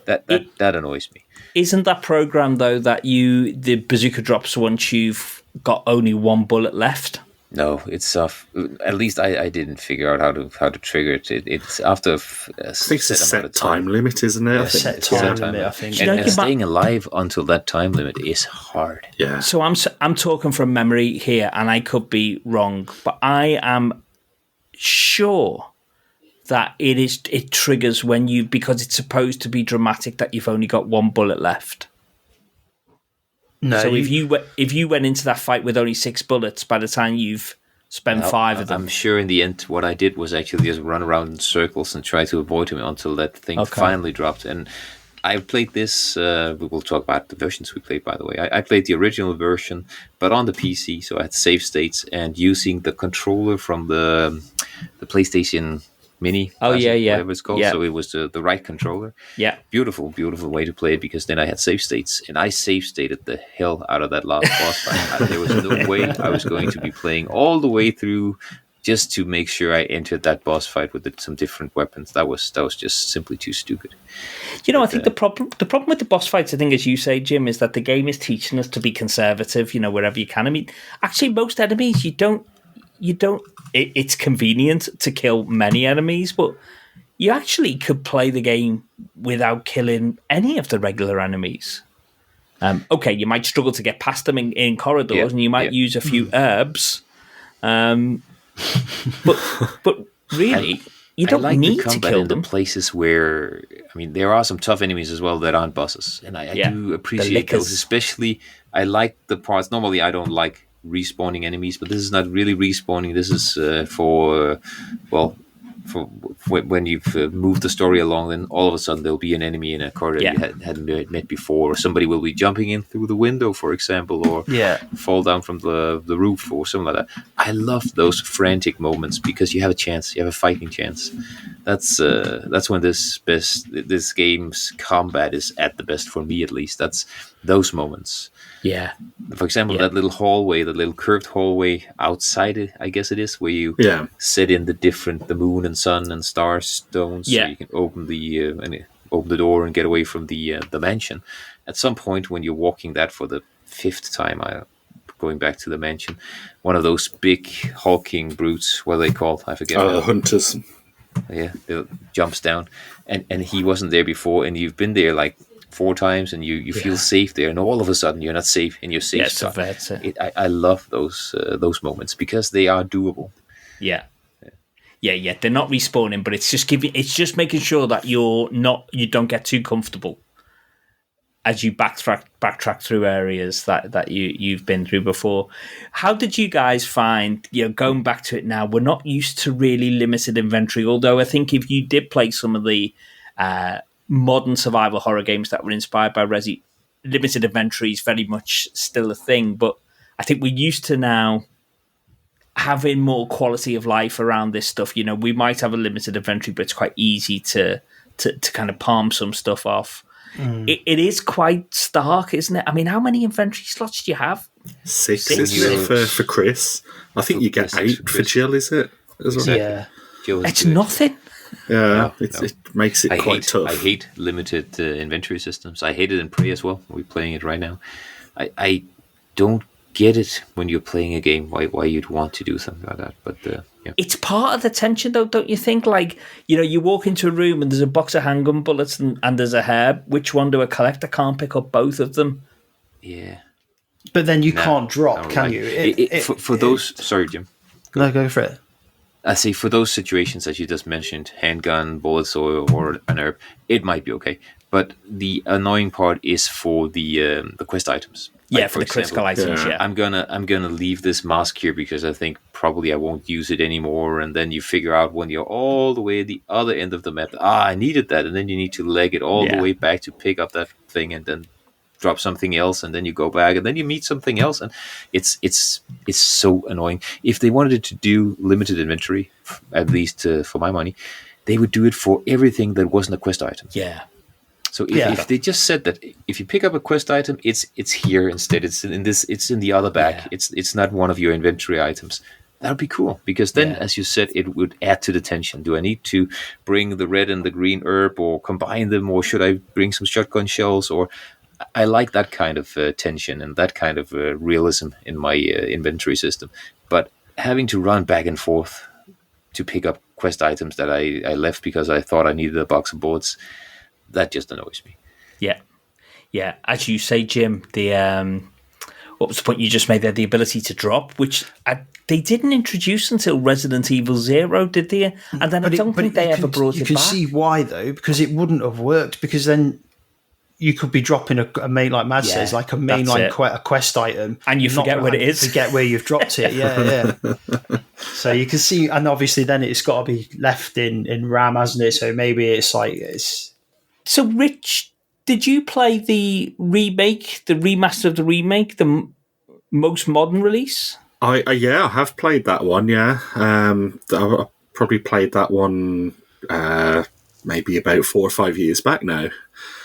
That annoys me. Isn't that program though that the bazooka drops once you've got only one bullet left? No, it's at least I didn't figure out how to trigger it. It's after I think it's a set time limit, isn't it? A set time limit, I think. And staying alive until that time limit is hard. Yeah. So I'm talking from memory here, and I could be wrong, but I am sure that it triggers when because it's supposed to be dramatic that you've only got one bullet left. No. So if you went into that fight with only 6 bullets, by the time you've spent 5 of them, I'm sure in the end what I did was actually just run around in circles and try to avoid him until that thing finally dropped. And I played this. We will talk about the versions we played, by the way. I played the original version, but on the PC, so I had save states and using the controller from the PlayStation Mini. Whatever it's called. Yeah. So it was the right controller. Yeah. Beautiful, beautiful way to play it, because then I had save states, and I save stated the hell out of that last boss fight. There was no way I was going to be playing all the way through just to make sure I entered that boss fight with some different weapons. That was just simply too stupid. I think the problem with the boss fights, I think, as you say, Jim, is that the game is teaching us to be conservative, wherever you can. I mean, actually, most enemies, you don't. It's convenient to kill many enemies, but you actually could play the game without killing any of the regular enemies. Okay, you might struggle to get past them in corridors, and you might use a few herbs. But really, you don't need to kill them. The places where, there are some tough enemies as well that aren't bosses, and I do appreciate those. Especially, I like the parts. Normally, I don't like respawning enemies, but this is not really respawning. This is for when you've moved the story along, then all of a sudden there'll be an enemy in a corridor you hadn't met before, or somebody will be jumping in through the window, for example, or fall down from the roof or something like that. I love those frantic moments because you have a chance, you have a fighting chance. That's when this game's combat is at the best, for me at least. That's those moments. Yeah. For example, that little hallway, the little curved hallway outside it, I guess it is, where you set in the moon and sun and star stones, so you can open the door and get away from the mansion. At some point, when you're walking that for the 5th time, going back to the mansion, one of those big hulking brutes, what are they called? I forget. Hunters. Yeah, jumps down, and he wasn't there before, and you've been there like 4 times, and you feel safe there, and all of a sudden you're not safe in your safe spot. I love those moments because they are doable. Yeah. They're not respawning, but it's just making sure that you don't get too comfortable as you backtrack through areas that you've been through before. How did you guys find, going back to it now, we're not used to really limited inventory, although I think if you did play some of the modern survival horror games that were inspired by Resi, limited inventory is very much still a thing, but I think we're used to now having more quality of life around this stuff. We might have a limited inventory, but it's quite easy to kind of palm some stuff off. It is quite stark, isn't it? I mean, how many inventory slots do you have? 6 isn't it, for Chris? I think you get 8 for Jill, is it? As well? Yeah. It's nothing. Yeah, it makes it quite tough. I hate limited inventory systems. I hate it in Prey as well. We're playing it right now. I don't get it when you're playing a game why you'd want to do something like that. But it's part of the tension, though, don't you think? Like, you walk into a room and there's a box of handgun bullets and there's a herb. Which one do I collect? I can't pick up both of them. Yeah. But then you can't drop, can you? For those... Sorry, Jim. No, go for it. I say for those situations that you just mentioned, handgun, bullets, or an herb, it might be okay. But the annoying part is for the quest items. Like, for the critical items. Yeah, I'm gonna leave this mask here because I think probably I won't use it anymore. And then you figure out when you're all the way at the other end of the map, I needed that, and then you need to leg it all the way back to pick up that thing, and then drop something else, and then you go back, and then you meet something else, and it's so annoying. If they wanted to do limited inventory, at least for my money, they would do it for everything that wasn't a quest item. Yeah. So if they just said that if you pick up a quest item, it's here instead. It's in the other bag. Yeah. It's not one of your inventory items. That would be cool, because then, as you said, it would add to the tension. Do I need to bring the red and the green herb, or combine them, or should I bring some shotgun shells? Or I like that kind of tension and that kind of realism in my inventory system. But having to run back and forth to pick up quest items that I left because I thought I needed a box of bullets, that just annoys me. Yeah. As you say, Jim, the What was the point? You just made the ability to drop, which they didn't introduce until Resident Evil 0, did they? And then I don't think they ever brought it back. You can see why, though, because it wouldn't have worked, because then you could be dropping a main, like Mad says, like a mainline a quest item. And you forget what it is. Forget where you've dropped it, yeah. So you can see, and obviously then it's got to be left in RAM, hasn't it? So maybe it's like... So, Rich, did you play the remake, the remaster of the remake, the most modern release? I have played that one, yeah. I probably played that one maybe about 4 or 5 years back now.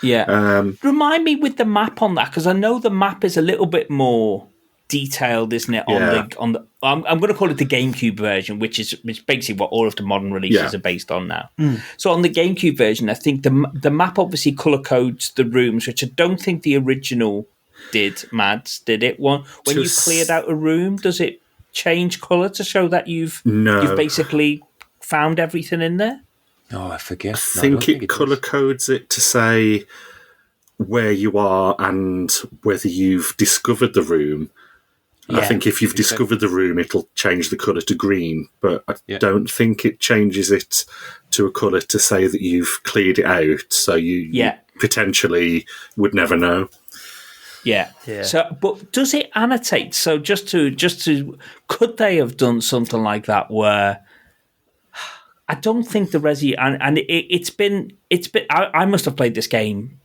Yeah. Remind me with the map on that, because I know the map is a little bit more detailed, isn't it? On the I'm going to call it the GameCube version, which is basically what all of the modern releases are based on now. So on the GameCube version, I think the map obviously color codes the rooms, which I don't think the original did. Mads, did it? When you cleared out a room, does it change color to show that you've basically found everything in there? Oh, I forget. I think it color codes it to say where you are and whether you've discovered the room. Yeah. I think if you've discovered the room, it'll change the colour to green, but I don't think it changes it to a colour to say that you've cleared it out, so you potentially would never know. Yeah. So, but does it annotate? So just to, could they have done something like that where I don't think the Resi, and it's been, I must have played this game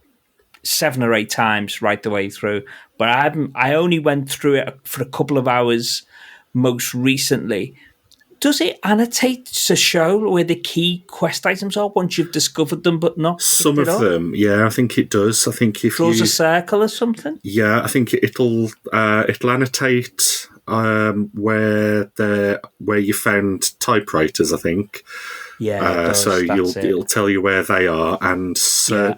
7 or 8 times right the way through, but I only went through it for a couple of hours most recently. Does it annotate to show where the key quest items are once you've discovered them but not some of them? Yeah, I think it does. I think if draws a circle or something. Yeah, I think it'll annotate where you found typewriters, I think. Yeah, so it'll tell you where they are, and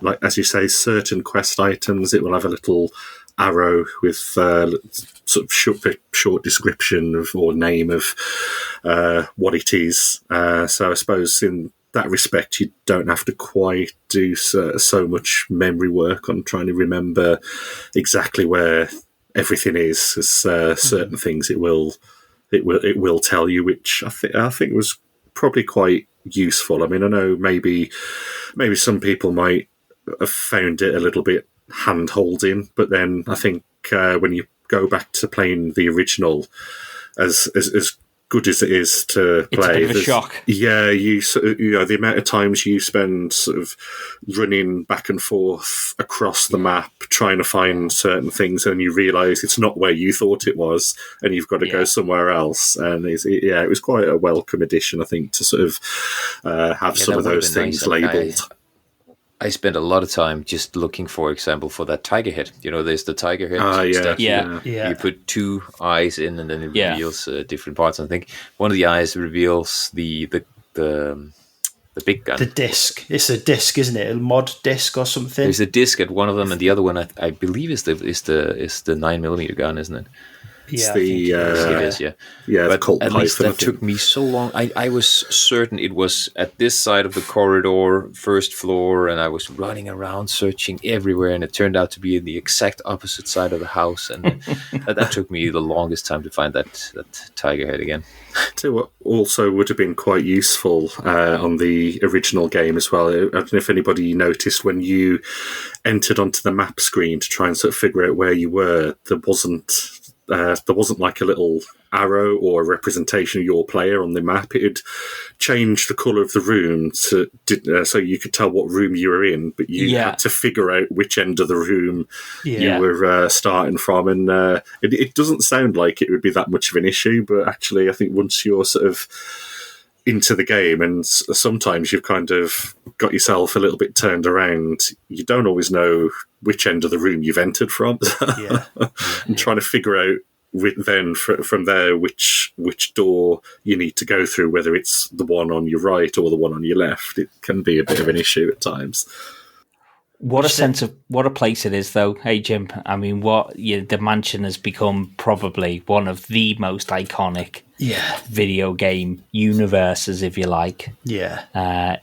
like as you say, certain quest items, it will have a little arrow with sort of short description of or name of what it is. So I suppose in that respect, you don't have to quite do so much memory work on trying to remember exactly where everything is. As certain things it will tell you, which I think was probably quite useful. I mean, I know maybe some people might have found it a little bit hand-holding, but then I think when you go back to playing the original, as good as it is to play, it's a bit of a shock. Yeah, you know the amount of times you spend sort of running back and forth across the map trying to find certain things, and you realise it's not where you thought it was, and you've got to go somewhere else. And it was quite a welcome addition, I think, to sort of have some of those things labelled. I spent a lot of time just looking, for example, for that tiger head. You know, there's the tiger head statue. You put 2 eyes in, and then it reveals different parts. I think one of the eyes reveals the big gun. The disc. It's a disc, isn't it? A mod disc or something. There's a disc at one of them, and the other one I believe is the 9mm gun, isn't it? Yeah, it is. Yeah. But at least that took me so long. I was certain it was at this side of the corridor, first floor, and I was running around searching everywhere, and it turned out to be in the exact opposite side of the house, and that took me the longest time to find that tiger head again. So what also would have been quite useful on the original game as well. I don't know if anybody noticed when you entered onto the map screen to try and sort of figure out where you were, there wasn't like a little arrow or a representation of your player on the map. It had changed the colour of the room so you could tell what room you were in, but you had to figure out which end of the room you were starting from. And it doesn't sound like it would be that much of an issue, but actually I think once you're sort of into the game, and sometimes you've kind of got yourself a little bit turned around, you don't always know which end of the room you've entered from. And trying to figure out then from there which door you need to go through, whether it's the one on your right or the one on your left, it can be a bit of an issue at times. What a place it is, though. Hey, Jim. I mean, the mansion has become probably one of the most iconic video game universes, if you like. Yeah.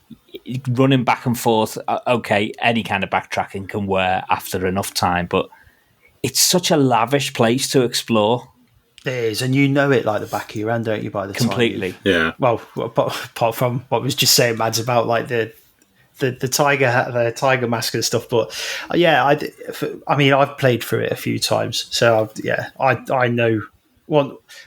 Running back and forth, okay, any kind of backtracking can wear after enough time, but it's such a lavish place to explore. It is, and you know it like the back of your hand, don't you? By the completely, time yeah. Well, apart from what I was just saying, Mads, about like the tiger mask and stuff, but yeah, I've played through it a few times, so I know.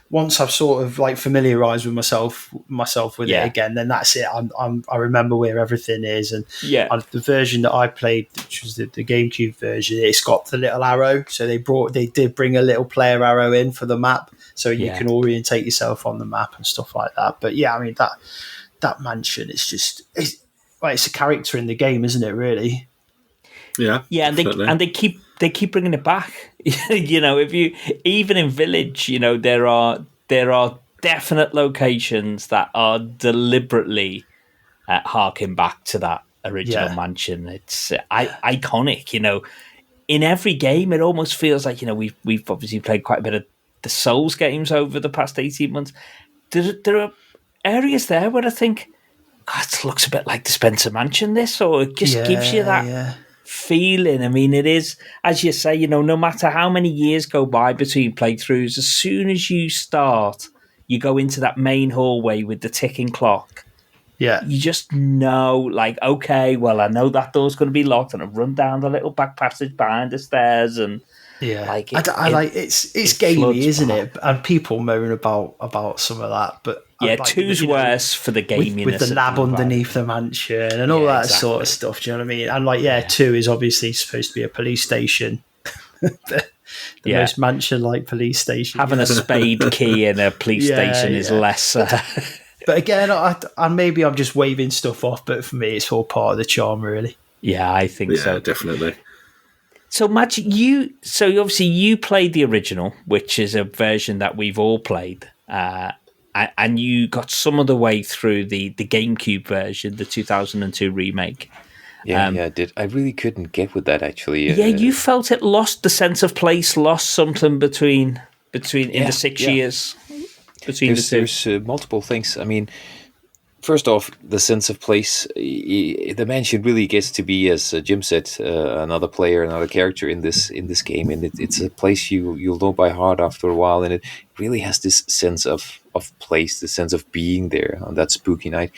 Once I've sort of like familiarised with myself with it again, then that's it. I remember where everything is, and the version that I played, which was the GameCube version, it's got the little arrow. So they did bring a little player arrow in for the map, so you can orientate yourself on the map and stuff like that. But yeah, I mean that mansion is just it's a character in the game, isn't it? Really. Yeah, and they keep bringing it back. You know, if you even in Village, you know, there are definite locations that are deliberately harking back to that original mansion. It's iconic. You know, in every game, it almost feels like, you know, we've obviously played quite a bit of the Souls games over the past 18 months. There are areas there where I think, God, it looks a bit like the Spencer Mansion. This, or it just gives you that feeling. I mean, it is, as you say, you know, no matter how many years go by between playthroughs, as soon as you start, you go into that main hallway with the ticking clock. Yeah. You just know, like, okay, well, I know that door's going to be locked, and I run down the little back passage behind the stairs, and like it's gamey, isn't it? And people moan about some of that, but two's worse for the gaminess with the lab underneath the mansion and all that sort of stuff. Do you know what I mean? And like, 2 is obviously supposed to be a police station, the most mansion-like police station. Having a spade key in a police station is less. But again, maybe I'm just waving stuff off, but for me, it's all part of the charm, really. Yeah, I think so. Yeah, definitely. So, Matt, you played the original, which is a version that we've all played, and you got some of the way through the GameCube version, the 2002 remake. Yeah, I did. I really couldn't get with that, actually. You felt it lost the sense of place, lost something between in the 6 years between the two. There's multiple things. I mean, first off, the sense of place. The mansion really gets to be, as Jim said, another player, another character in this game, and it's a place you'll know by heart after a while, and it really has this sense of place, the sense of being there on that spooky night,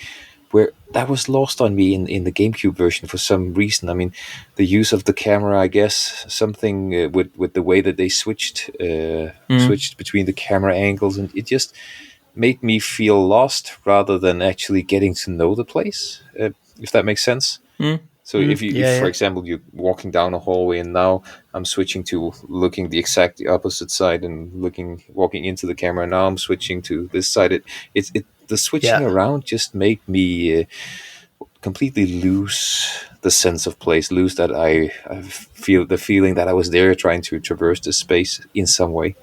where that was lost on me in the GameCube version for some reason. I mean, the use of the camera, I guess, something with the way that they switched between the camera angles, and it just made me feel lost rather than actually getting to know the place, if that makes sense. So if for example, you're walking down a hallway, and now I'm switching to looking the exact opposite side and walking into the camera, now I'm switching to this side. The switching around just made me completely lose the sense of place, lose that I feel the feeling that I was there trying to traverse the space in some way.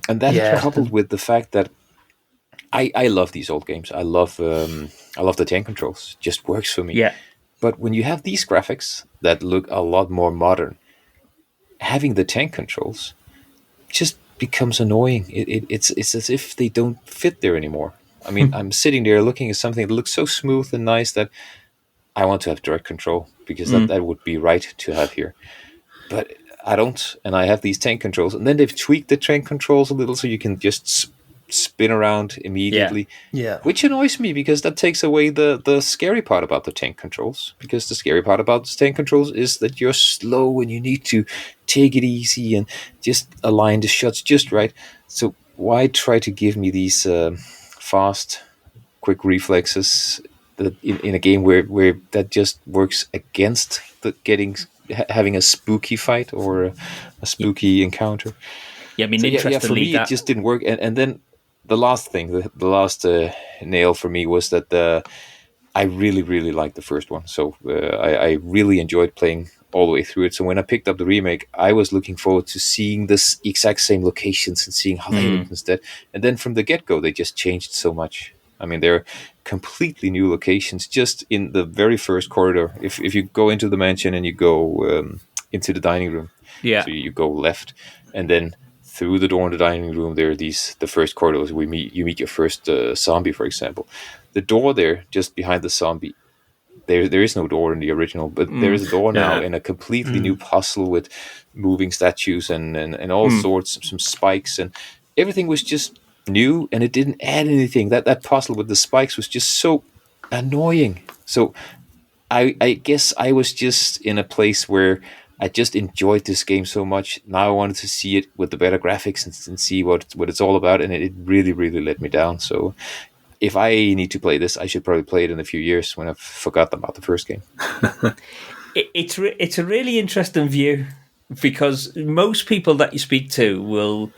And that coupled with the fact that I love these old games. I love the tank controls. It just works for me. Yeah. But when you have these graphics that look a lot more modern, having the tank controls just becomes annoying. It's as if they don't fit there anymore. I mean, I'm sitting there looking at something that looks so smooth and nice that I want to have direct control, because that would be right to have here. But I don't, and I have these tank controls, and then they've tweaked the tank controls a little so you can just spin around immediately, which annoys me, because that takes away the scary part about the tank controls, because the scary part about the tank controls is that you're slow and you need to take it easy and just align the shots just right. So why try to give me these fast, quick reflexes in a game where that just works against having a spooky fight or a spooky encounter? Yeah, I mean, for me, it just didn't work. And then the last thing, the last nail for me was that I really, really liked the first one. So I really enjoyed playing all the way through it. So when I picked up the remake, I was looking forward to seeing this exact same locations and seeing how they looked instead. And then from the get-go, they just changed so much. I mean, they're completely new locations just in the very first corridor. If you go into the mansion and you go into the dining room, so you go left, and then through the door in the dining room, there are the first corridors where you meet your first zombie, for example. The door there, just behind the zombie, there is no door in the original, but there is a door now in a completely new puzzle with moving statues and all sorts, some spikes, and everything was just new, and it didn't add anything. That puzzle with the spikes was just so annoying. So I guess I was just in a place where I just enjoyed this game so much. Now I wanted to see it with the better graphics and see what it's all about, and it really, really let me down. So if I need to play this, I should probably play it in a few years when I've forgotten about the first game. It's a really interesting view, because most people that you speak to will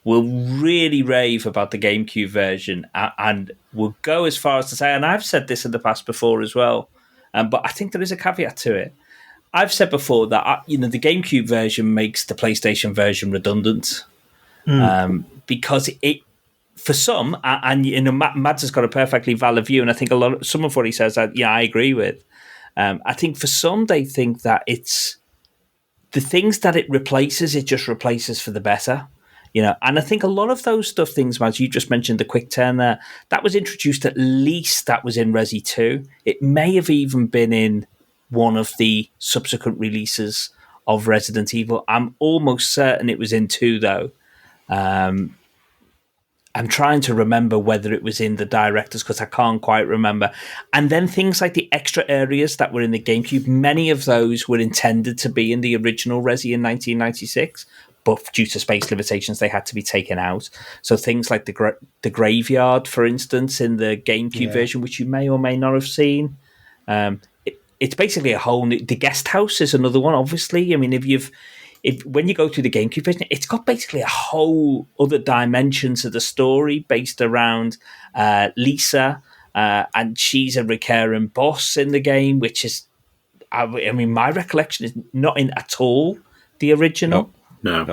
really rave about the GameCube version and will go as far as to say, and I've said this in the past before as well, but I think there is a caveat to it. I've said before that the GameCube version makes the PlayStation version redundant, because it, for some, and Mads has got a perfectly valid view, and I think some of what he says, I agree with. I think for some, they think that it's the things that it just replaces for the better. And I think a lot of those things, Mads, you just mentioned the quick turn there, that was introduced, at least that was in Resi 2. It may have even been in one of the subsequent releases of Resident Evil. I'm almost certain it was in 2, though. I'm trying to remember whether it was in the directors, because I can't quite remember. And then things like the extra areas that were in the GameCube, many of those were intended to be in the original Resi in 1996, but due to space limitations, they had to be taken out. So things like the graveyard, for instance, in the GameCube version, which you may or may not have seen. It's basically a whole new... The guest house is another one, obviously. I mean, when you go through the GameCube version, it's got basically a whole other dimension to the story based around Lisa, and she's a recurring boss in the game, which is... I mean, my recollection is not in at all the original. No.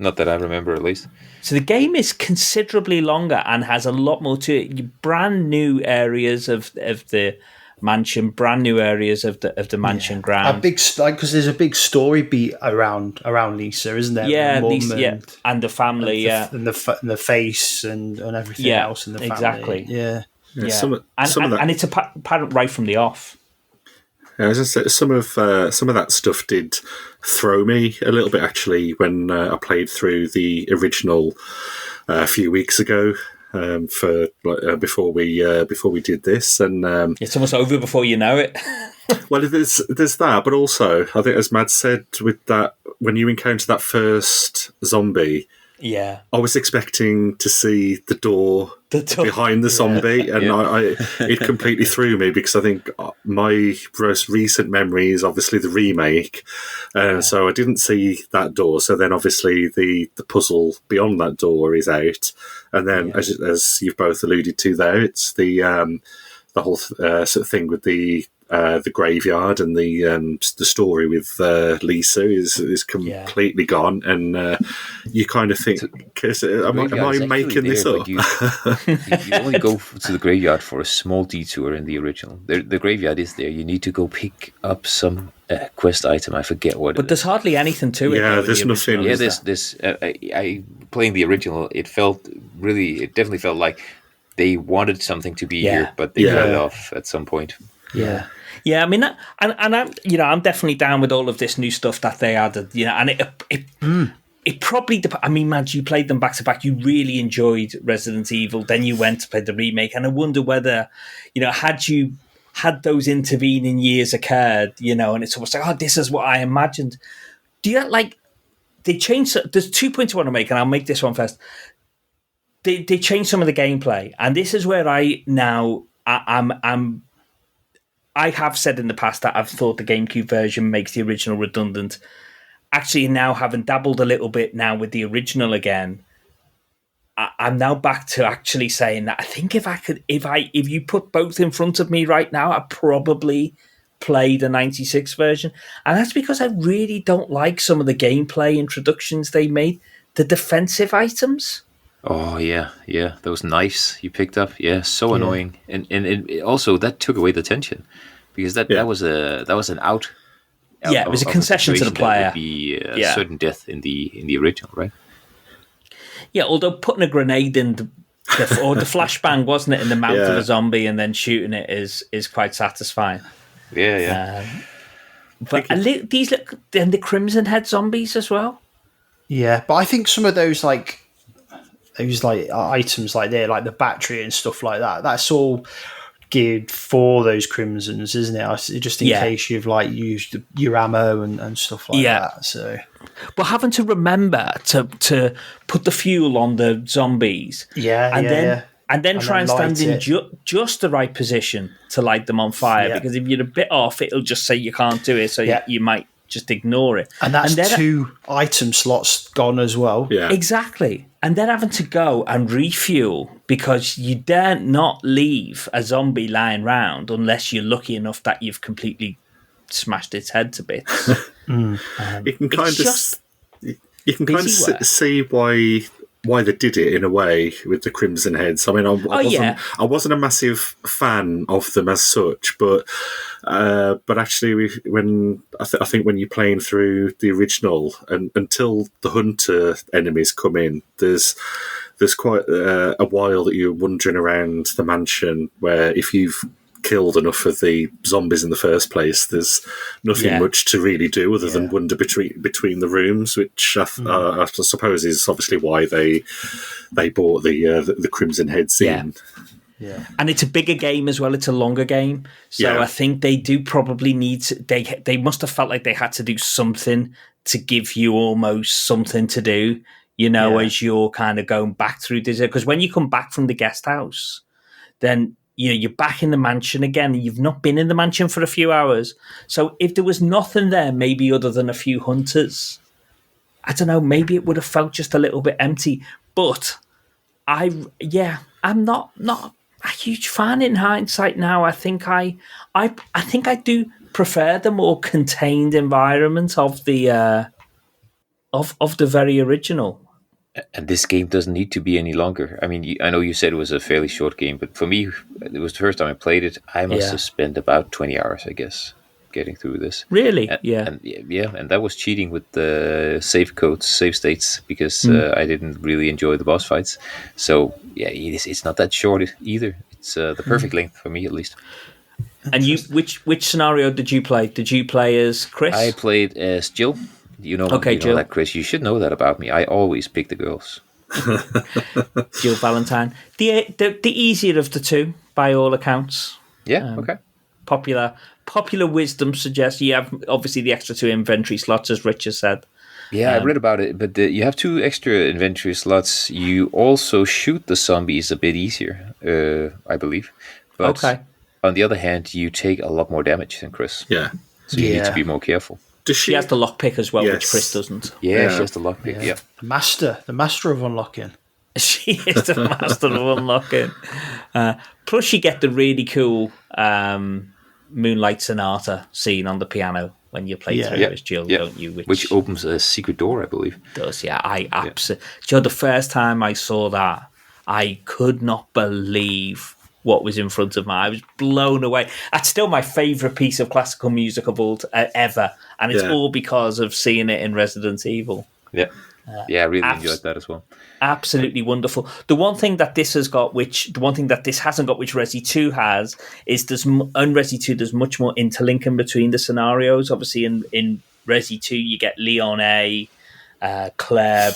Not that I remember, at least. So the game is considerably longer and has a lot more to it. Brand new areas of the mansion, brand new areas of the mansion ground. A big, because there's a big story beat around Lisa, isn't there? Yeah, Lisa, and the family, and the face and everything else in the family. Exactly. Yeah. And it's apparent right from the off. Yeah, as I said, some of that stuff did throw me a little bit, actually, when I played through the original a few weeks ago. Before we did this, and it's almost over before you know it. Well, there's that, but also I think, as Matt said, with that, when you encounter that first zombie, I was expecting to see the door behind the zombie, and it completely threw me, because I think my most recent memory is obviously the remake, so I didn't see that door. So then obviously the puzzle beyond that door is out, and then as you've both alluded to there, it's the whole sort of thing with the graveyard, and the story with Lisa is completely gone, and you kind of think, am I making this up? You only go to the graveyard for a small detour in the original. The graveyard is there. You need to go pick up some quest item. I forget what. But there's hardly anything to it. Yeah, there's nothing. Yeah, this. I playing the original. It definitely felt like they wanted something to be here, but they cut it off at some point. Yeah. Yeah, I mean, I'm definitely down with all of this new stuff that they added, and it probably, I mean, Mads, you played them back to back, you really enjoyed Resident Evil, then you went to play the remake, and I wonder whether, had those intervening years occurred, and it's almost like, this is what I imagined. Do you they changed, there's 2 points I want to make, and I'll make this one first. They changed some of the gameplay, and this is where I have said in the past that I've thought the GameCube version makes the original redundant. Actually, now having dabbled a little bit now with the original again, I'm now back to actually saying that I think if you put both in front of me right now, I'd probably play the 96 version. And that's because I really don't like some of the gameplay introductions they made. The defensive items. Oh, yeah. Those knives you picked up. Yeah, so annoying. And it also, that took away the tension. Because that was an out. Yeah, it was a concession to the player. That would be a certain death in the original, right? Yeah, although putting a grenade in the flashbang, wasn't it, in the mouth of a zombie and then shooting it is quite satisfying. Yeah. But these look then the Crimson Head zombies as well. Yeah, but I think some of those items like they're like the battery and stuff like that. That's all geared for those Crimsons, isn't it? Just in case you've like used your ammo and stuff like that. So, but having to remember to put the fuel on the zombies, and then try and stand in just the right position to light them on fire. Because if you're a bit off, it'll just say you can't do it. So you might just ignore it. And that's 2 item slots gone as well. Yeah, exactly. And then having to go and refuel because you dare not leave a zombie lying around unless you're lucky enough that you've completely smashed its head to bits. You can kind of see why they did it in a way with the Crimson Heads. I mean, I wasn't a massive fan of them as such, but actually, I think when you're playing through the original and until the hunter enemies come in, there's quite a while that you're wandering around the mansion where if you've killed enough of the zombies in the first place, there's nothing much to really do other than wander between the rooms, which I suppose is obviously why they bought the Crimson Heads in. Yeah, and it's a bigger game as well. It's a longer game, so I think they do probably need to, they must have felt like they had to do something to give you almost something to do, as you're kind of going back through this. Because when you come back from the guest house, then you're back in the mansion again, and you've not been in the mansion for a few hours. So if there was nothing there, maybe other than a few hunters, I don't know, maybe it would have felt just a little bit empty. But I'm not a huge fan in hindsight now. I think I do prefer the more contained environment of the very original. And this game doesn't need to be any longer. I mean, I know you said it was a fairly short game, but for me, it was the first time I played it. I must have spent about 20 hours, I guess, getting through this. Really? And that was cheating with the save states, because I didn't really enjoy the boss fights. So, it's not that short either. It's the perfect length for me, at least. And you, which scenario did you play? Did you play as Chris? I played as Jill. You know that, Chris. You should know that about me. I always pick the girls. Jill Valentine, the easier of the two, by all accounts. Yeah. Okay. Popular wisdom suggests you have obviously the extra 2 inventory slots, as Rich has said. Yeah, I read about it, but you have 2 extra inventory slots. You also shoot the zombies a bit easier, I believe. But on the other hand, you take a lot more damage than Chris. Yeah. So you need to be more careful. She has the lockpick as well, which Chris doesn't. Yeah, she has the lockpick. Yeah. The master of unlocking. She is the master of unlocking. Plus, you get the really cool Moonlight Sonata scene on the piano when you play through as Jill, don't you? Which opens a secret door, I believe. Does, yeah. I absolutely. The first time I saw that, I could not believe what was in front of me. I was blown away. That's still my favourite piece of classical music of all ever, and it's all because of seeing it in Resident Evil. Yeah, I really enjoyed that as well. Absolutely wonderful. The one thing that this has got, which this hasn't got, which Resi 2 has, is on Resi 2 there's much more interlinking between the scenarios. Obviously, in Resi 2 you get Leon A, Claire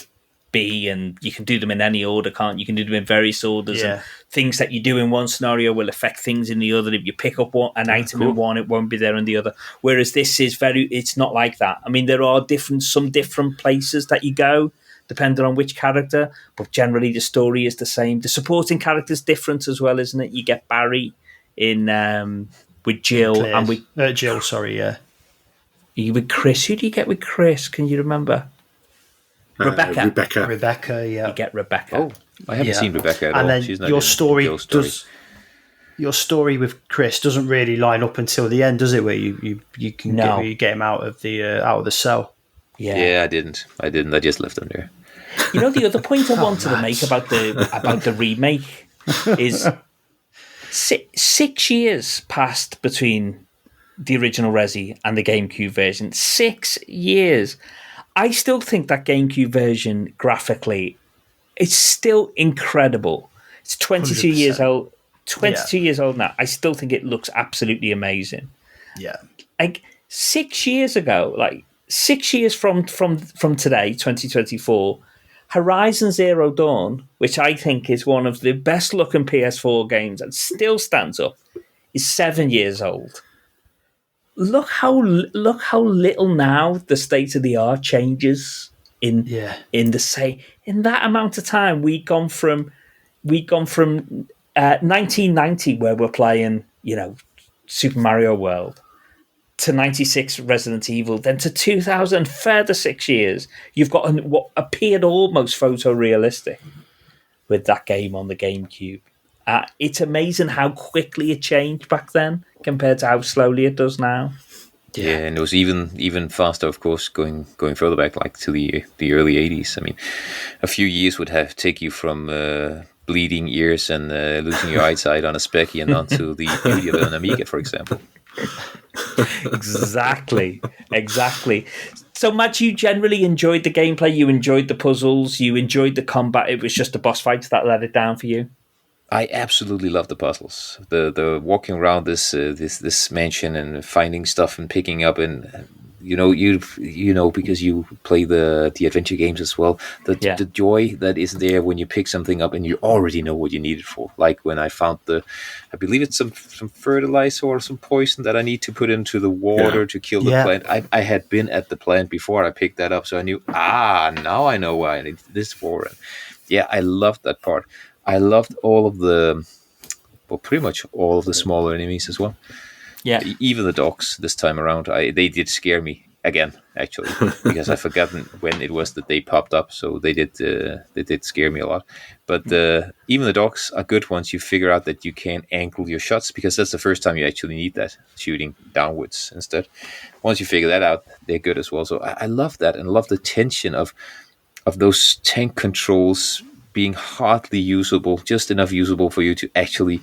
B, and you can do them in any order, can't you? You can do them in various orders, and things that you do in one scenario will affect things in the other. If you pick up an item in one, it won't be there in the other. Whereas this is it's not like that. I mean, there are some different places that you go, depending on which character, but generally the story is the same. The supporting character's different as well, isn't it? You get Barry in with Jill and with Jill. Sorry, yeah. You with Chris? Who do you get with Chris? Can you remember? Rebecca, yeah. You get Rebecca. Oh, I haven't seen Rebecca at all. And then She's not your story with Chris doesn't really line up until the end, does it? Where you can get him out of the cell. Yeah, I didn't. I just left him there. You know, the other point I wanted to make about the remake is 6 years passed between the original Resi and the GameCube version. 6 years. I still think that GameCube version, graphically, it's still incredible. It's 22 100%. Years old. 22 years old now. I still think it looks absolutely amazing. Yeah. Like, 6 years ago, like 6 years from today, 2024, Horizon Zero Dawn, which I think is one of the best looking PS4 games and still stands up, is 7 years old. Look how little now the state of the art changes in that amount of time. We've gone from 1990, where we're playing, Super Mario World, to 96 Resident Evil, then to 2000, further 6 years. You've got what appeared almost photorealistic with that game on the GameCube. It's amazing how quickly it changed back then compared to how slowly it does now. Yeah, and it was even faster, of course, going further back, like to the early 80s. I mean, a few years would take you from bleeding ears and losing your eyesight on a Specky and onto the beauty of an Amiga, for example. Exactly. So, Matt, you generally enjoyed the gameplay, you enjoyed the puzzles, you enjoyed the combat. It was just the boss fights that let it down for you? I absolutely love the puzzles. The walking around this mansion and finding stuff and picking up, and because you play the adventure games as well. The joy that is there when you pick something up and you already know what you need it for. Like when I found I believe it's some fertilizer or some poison that I need to put into the water to kill the plant. I had been at the plant before I picked that up, so I knew. Now I know why I need this for. And I loved that part. I loved pretty much all of the smaller enemies as well. Yeah, even the dogs this time around. They did scare me again, actually, because I've forgotten when it was that they popped up. So they did scare me a lot. But even the dogs are good once you figure out that you can angle your shots, because that's the first time you actually need that, shooting downwards instead. Once you figure that out, they're good as well. So I love that, and love the tension of those tank controls being hardly usable, just enough usable for you to actually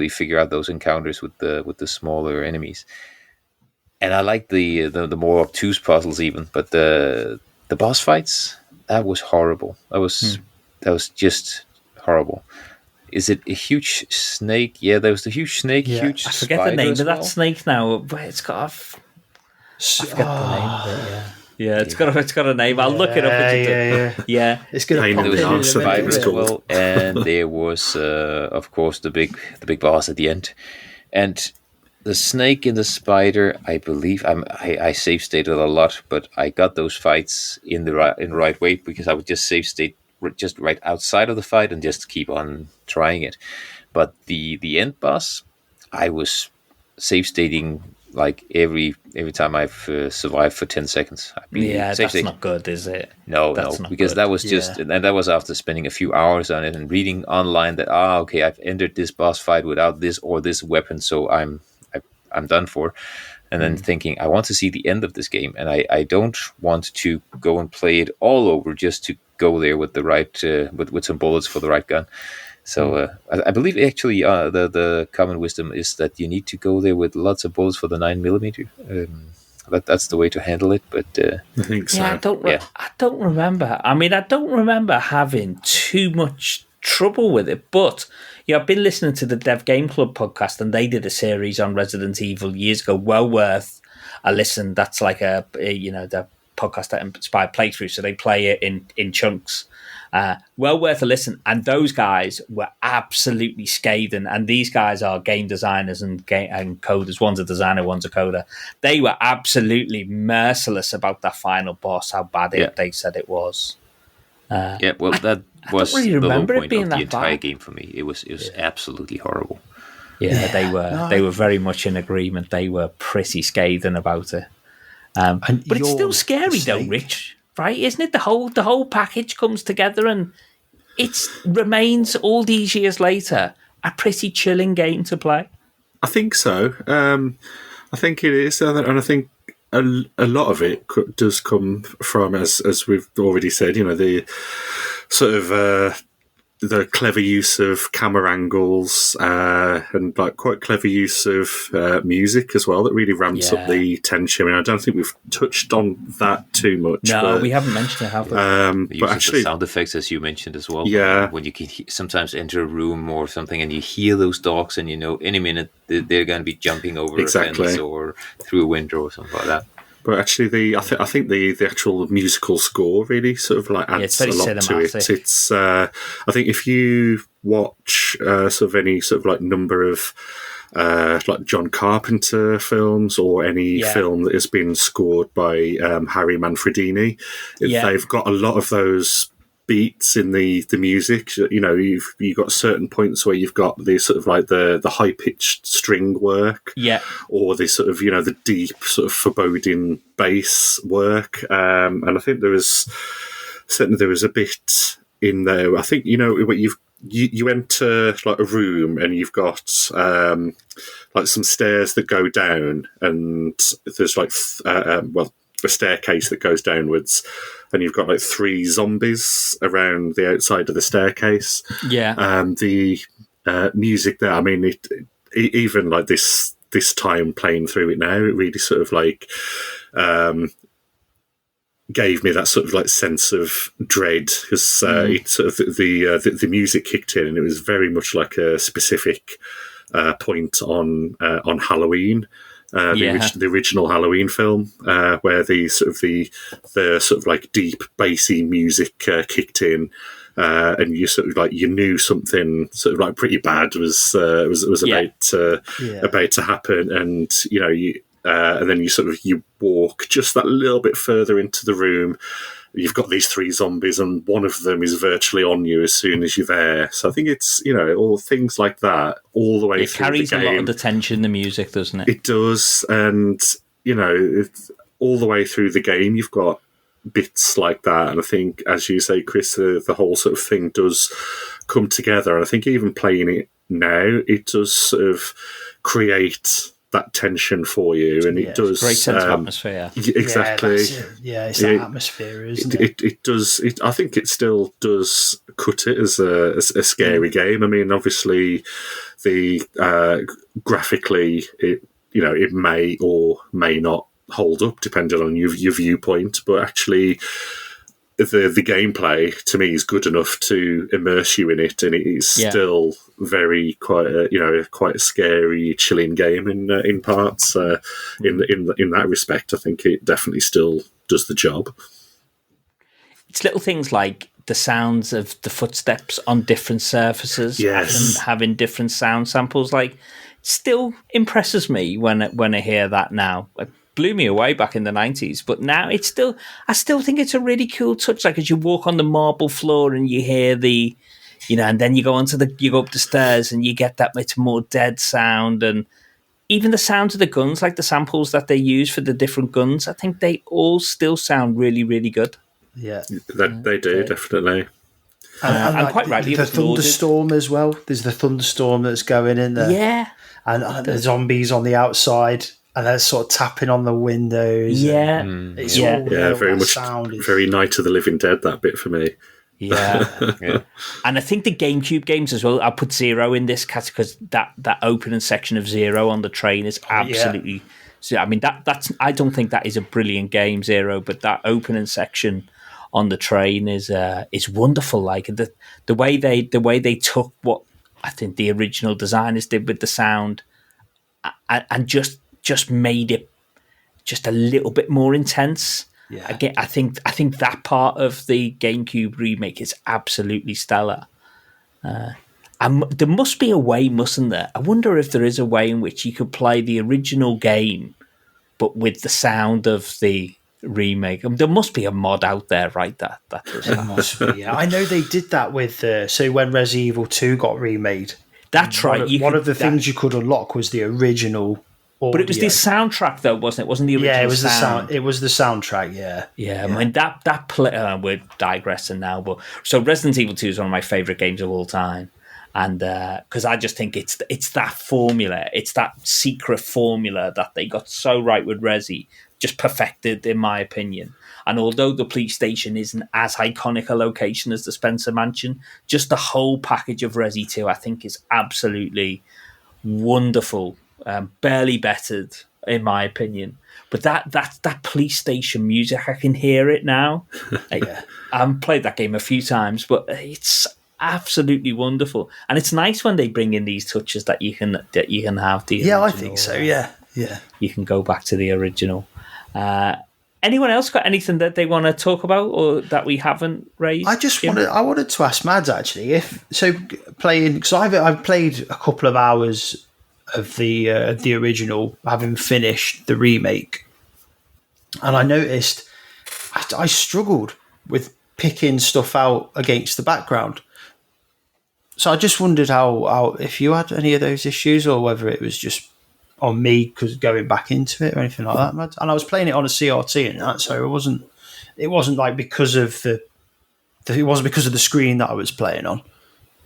figure out those encounters with the smaller enemies. And I like the more obtuse puzzles even, but the boss fights, that was horrible. That was just horrible. Is it a huge snake? Yeah, there was the huge snake, huge. I forget the name of that snake now, but it's got I forget the name of it. Yeah, it's got a name. I'll look it up. Yeah. It's going to pop in as well. And there was, of course, the big boss at the end, and the snake and the spider. I believe I save stated a lot, but I got those fights in the right way, because I would just save state just right outside of the fight and just keep on trying it. But the end boss, I was save stating like every time I've survived for 10 seconds. That's not good, is it? No, because that was just, and that was after spending a few hours on it and reading online that okay, I've entered this boss fight without this or this weapon, so I'm done for. And then thinking, I want to see the end of this game, and I don't want to go and play it all over just to go there with the right with some bullets for the right gun. So I believe actually the common wisdom is that you need to go there with lots of bullets for the 9mm. That's the way to handle it. But I think so. I don't remember. I mean, I don't remember having too much trouble with it. But I've been listening to the Dev Game Club podcast, and they did a series on Resident Evil years ago. Well worth a listen. That's like the podcast that inspired playthrough. So they play it in chunks. Well worth a listen, and those guys were absolutely scathing, and these guys are game designers and coders. One's a designer, one's a coder. They were absolutely merciless about that final boss, how bad they said it was. That was really the low point of the entire game for me. It was absolutely horrible. They were very much in agreement. They were pretty scathing about it. But it's still scary though, Rich. Right, isn't it? The whole package comes together, and it remains all these years later a pretty chilling game to play. I think so. I think it is, and I think a lot of it does come from, as we've already said, the sort of the clever use of camera angles and like quite clever use of music as well that really ramps up the tension. I mean, I don't think we've touched on that too much. No, we haven't mentioned it, have we? But actually, the sound effects, as you mentioned as well. Yeah, when you can sometimes enter a room or something, and you hear those dogs, and you know, any minute they're going to be jumping over a fence or through a window or something like that. But actually, I think the actual musical score really sort of like adds a lot cinematic to it. It's I think if you watch sort of any sort of like number of like John Carpenter films or any film that has been scored by Harry Manfredini, they've got a lot of those beats in the music. You know, you've got certain points where you've got the sort of like the high pitched string work, or the sort of, you know, the deep sort of foreboding bass work. And I think there was a bit in there. I think, you know, what you enter like a room and you've got like some stairs that go down, and there's like a staircase that goes downwards, and you've got like 3 zombies around the outside of the staircase. The music there, I mean, it even like this time playing through it now, it really sort of like gave me that sort of like sense of dread, because it sort of the music kicked in, and it was very much like a specific point on Halloween. The original Halloween film, where the sort of like deep bassy music kicked in, and you sort of like you knew something sort of like pretty bad was about to happen, and you know and then you walk just that little bit further into the room. You've got these 3 zombies, and one of them is virtually on you as soon as you're there. So I think it's, you know, all things like that all the way through the game. It carries a lot of the tension, the music, doesn't it? It does, and, you know, it's all the way through the game you've got bits like that. And I think, as you say, Chris, the whole sort of thing does come together. And I think even playing it now, it does sort of create that tension for you, and it does great sense of atmosphere. Exactly. It's that atmosphere, isn't it? It does. I think it still does cut it as a scary game. I mean, obviously, the graphically, it may or may not hold up depending on your viewpoint, but actually, the gameplay to me is good enough to immerse you in it, and it is still quite a scary, chilling game in parts. In that respect, I think it definitely still does the job. It's little things like the sounds of the footsteps on different surfaces, and having different sound samples. Like, still impresses me when I hear that now. It blew me away back in the 90s, but now I still think it's a really cool touch. Like, as you walk on the marble floor and you hear the, you know, and then you go up the stairs and you get that much more dead sound, and even the sounds of the guns, like the samples that they use for the different guns, I think they all still sound really, really good. Yeah, they do, definitely. And like quite rightly, the thunderstorm as well. There's the thunderstorm that's going in there. Yeah, and the zombies on the outside, and they're sort of tapping on the windows. Yeah, it's all very much sound. Very Night of the Living Dead, that bit for me. Yeah. And I think the GameCube games as well, I'll put Zero in this category, because that opening section of Zero on the train is absolutely... So, I mean, that's I don't think that is a brilliant game, Zero, but that opening section on the train is wonderful. Like, the way they took what I think the original designers did with the sound and just made it just a little bit more intense. Yeah. Again, I think that part of the GameCube remake is absolutely stellar. And there must be a way, mustn't there? I wonder if there is a way in which you could play the original game, but with the sound of the remake. I mean, there must be a mod out there, right? That does that. Must be, yeah. I know they did that with so when Resident Evil 2 got remade. That's right. One of the things you could unlock was the original audio. But it was the soundtrack, though, wasn't it? It wasn't the original it was sound. It was the soundtrack, Yeah, I mean, that play, we're digressing now, but so Resident Evil 2 is one of my favourite games of all time. And because I just think it's that formula, it's that secret formula that they got so right with Resi just perfected, in my opinion. And although the police station isn't as iconic a location as the Spencer Mansion, just the whole package of Resi 2, I think, is absolutely wonderful, barely bettered, in my opinion. But that police station music, I can hear it now. I've played that game a few times, but it's absolutely wonderful. And it's nice when they bring in these touches that you can have the original. I think so. Yeah. You can go back to the original. Anyone else got anything that they want to talk about or that we haven't raised? I wanted to ask Mads actually because I've played a couple of hours of the original, having finished the remake, and I noticed I struggled with picking stuff out against the background. So I just wondered how if you had any of those issues, or whether it was just on me because going back into it or anything like that, Mads. And I was playing it on a CRT and that, so it wasn't like because of the screen that I was playing on.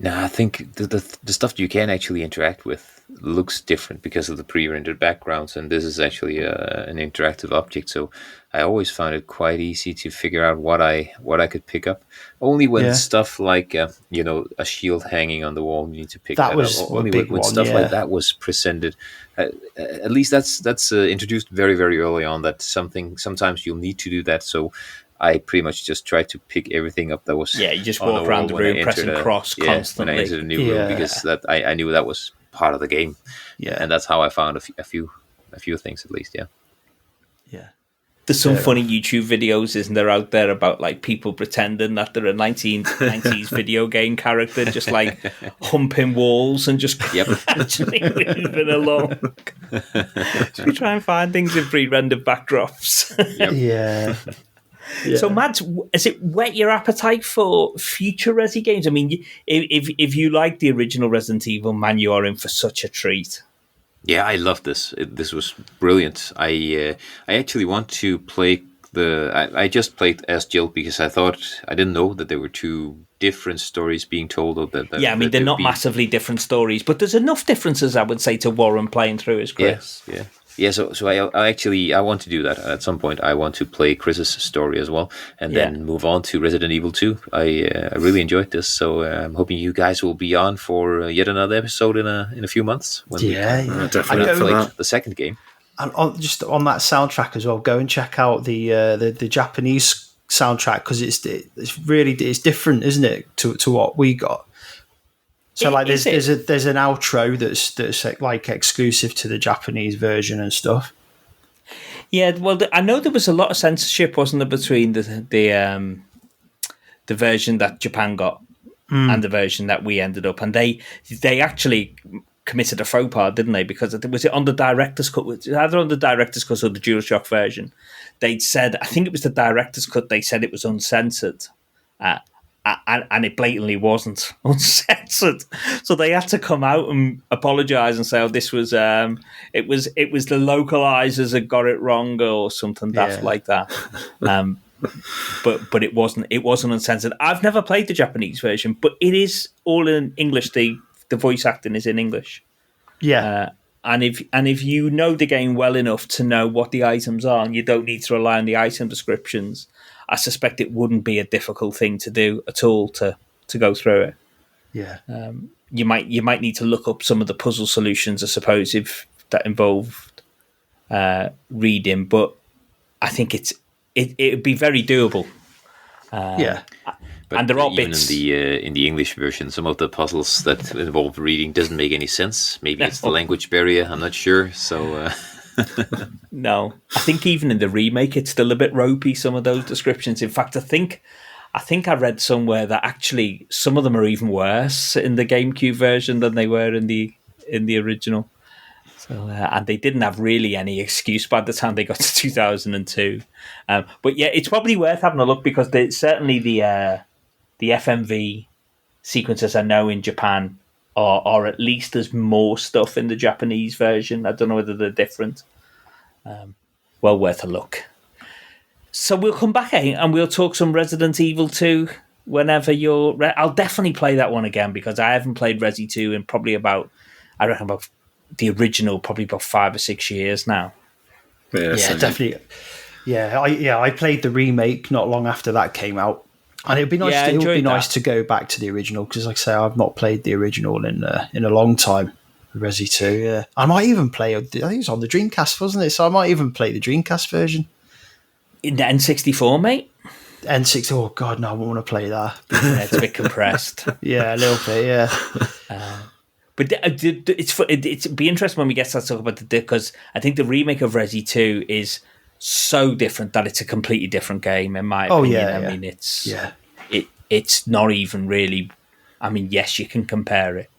No, I think the stuff you can actually interact with looks different because of the pre-rendered backgrounds, and this is actually an interactive object. So I always found it quite easy to figure out what I could pick up. Only when stuff like a shield hanging on the wall, you need to pick that up. Only when stuff like that was presented. At least that's introduced very, very early on. That sometimes you'll need to do that. So I pretty much just tried to pick everything up that was you just walk around the room pressing cross constantly. When I entered a new room, because that I knew that was part of the game. And that's how I found a few things at least. There's some funny YouTube videos, isn't there, out there about like people pretending that they're a 1990s video game character, just like humping walls and just actually moving along. So we try and find things in pre-rendered backdrops. Yeah. So, Mads, has it whet your appetite for future Resi games? I mean, if you like the original Resident Evil, man, you are in for such a treat. Yeah, I love this. This was brilliant. I actually want to play I just played as Jill because I didn't know that there were two different stories being told. They're not massively different stories, but there's enough differences, I would say, to warrant playing through as Chris. Yeah, so I want to do that. At some point, I want to play Chris's story as well, and then move on to Resident Evil 2. I really enjoyed this, so I'm hoping you guys will be on for yet another episode in a few months. Definitely for that. The second game. And just on that soundtrack as well, go and check out the Japanese soundtrack, because it's different, isn't it, to what we got. So there's an outro that's like exclusive to the Japanese version and stuff. Yeah, well, I know there was a lot of censorship, wasn't there, between the version that Japan got and the version that we ended up, and they actually committed a faux pas, didn't they? Because was it on the director's cut? Was it either on the director's cut or the DualShock version? They'd said, I think it was the director's cut. They said it was uncensored. And it blatantly wasn't uncensored, so they had to come out and apologise and say, "Oh, this was it was the localizers that got it wrong or something daft like that." But it wasn't uncensored. I've never played the Japanese version, but it is all in English. The voice acting is in English. And if you know the game well enough to know what the items are, and you don't need to rely on the item descriptions, I suspect it wouldn't be a difficult thing to do at all to go through it. Yeah. You might need to look up some of the puzzle solutions, I suppose, if that involved reading, but I think it would be very doable. But and there are even bits in the English version, some of the puzzles that involve reading doesn't make any sense. Maybe it's the language barrier. I'm not sure. So. No, I think even in the remake, it's still a bit ropey, some of those descriptions. In fact, I think I read somewhere that actually some of them are even worse in the GameCube version than they were in the original. So, and they didn't have really any excuse by the time they got to 2002. But yeah, it's probably worth having a look, because certainly the FMV sequences I know in Japan are at least there's more stuff in the Japanese version. I don't know whether they're different. Well worth a look. So we'll come back and we'll talk some Resident Evil 2 whenever you're ready. I'll definitely play that one again, because I haven't played Resi 2 in probably about the original, probably about 5 or 6 years now. Yeah, definitely. I played the remake not long after that came out, and it'd be nice. It would be nice to go back to the original because, like I say, I've not played the original in a long time. Resi 2, yeah. I might even play. I think it was on the Dreamcast, wasn't it? So I might even play the Dreamcast version. In the N64, mate. N6. Oh God, no! I wouldn't want to play that. Yeah, it's a bit compressed. Yeah, a little bit. Yeah. But it'd be interesting when we get to talk about because I think the remake of Resi 2 is so different that it's a completely different game in my opinion. I mean, it's not even really. I mean, yes, you can compare it,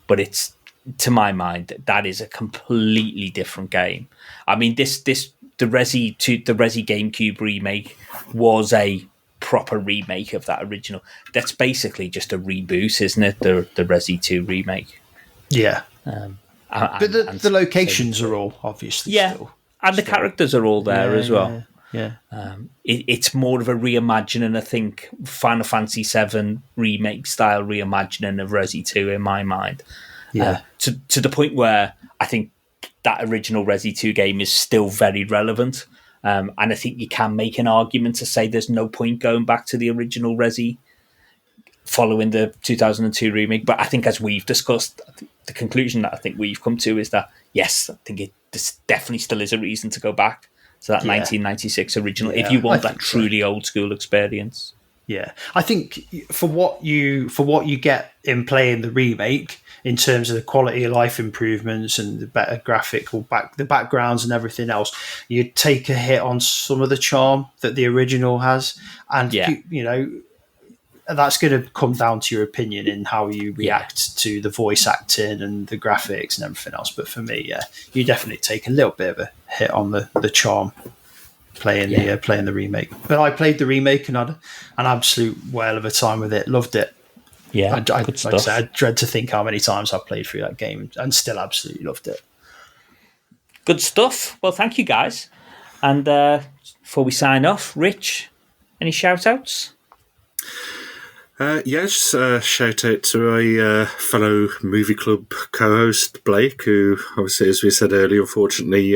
but it's, to my mind, that is a completely different game. I mean, the Resi GameCube remake was a proper remake of that original. That's basically just a reboot, isn't it? The Resi 2 remake. Yeah. But the locations are all obviously still. And the characters are all there as well. Yeah. It's more of a reimagining, I think, Final Fantasy VII remake style reimagining of Resi 2 in my mind. Yeah. To the point where I think that original Resi 2 game is still very relevant. And I think you can make an argument to say there's no point going back to the original Resi following the 2002 remake. But I think, as we've discussed, the conclusion that I think we've come to is that, yes, I think this definitely still is a reason to go back to that 1996 original if you want that truly old school experience. Yeah, I think for what you get in playing the remake, in terms of the quality of life improvements and the better graphical the backgrounds and everything else, you take a hit on some of the charm that the original has, and that's going to come down to your opinion in how you react to the voice acting and the graphics and everything else. But for me, you definitely take a little bit of a hit on the charm playing the remake. But I played the remake and had an absolute whale of a time with it. Loved it. Yeah, like I said, I dread to think how many times I played through that game and still absolutely loved it. Good stuff. Well, thank you guys. And before we sign off, Rich, any shout outs? Yes, shout out to a fellow movie club co-host, Blake, who obviously, as we said earlier, unfortunately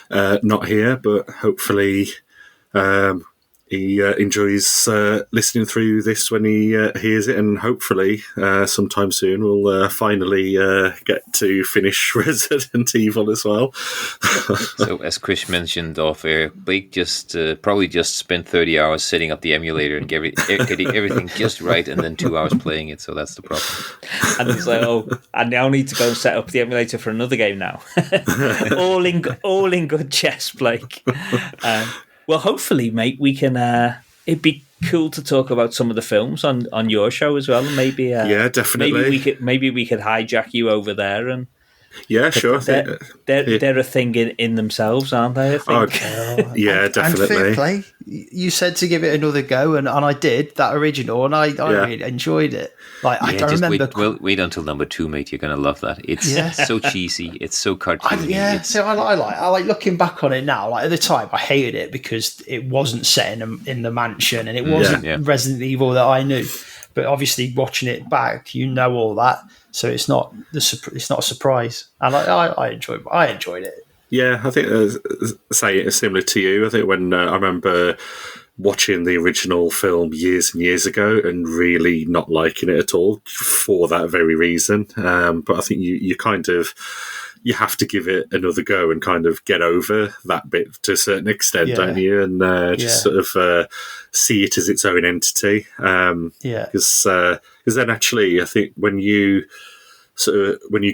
not here, but hopefully he enjoys listening through this when he hears it, and hopefully sometime soon we'll finally get to finish Resident Evil as well. So, as Chris mentioned off air, Blake probably just spent 30 hours setting up the emulator and getting everything just right, and then 2 hours playing it. So that's the problem. And it's like, I now need to go and set up the emulator for another game now. all in good chess, Blake. Well, hopefully, mate, we can. It'd be cool to talk about some of the films on your show as well. Maybe, yeah, definitely. Maybe we could hijack you over there and. Yeah, sure. They're a thing in themselves, aren't they? I think. Yeah, definitely. And fair play. You said to give it another go, and I did that original, and I really enjoyed it. I remember. Wait until number 2, mate. You're going to love that. It's so cheesy. It's so cartoony. So I like looking back on it now. Like at the time, I hated it because it wasn't set in the mansion, and it wasn't Resident Evil that I knew. But obviously, watching it back, you know all that. So it's not a surprise, and I enjoyed it. Yeah, I think similar to you. I think when I remember watching the original film years and years ago and really not liking it at all for that very reason. But I think you kind of you have to give it another go and kind of get over that bit to a certain extent, don't you? And just sort of see it as its own entity. Because then actually, I think when you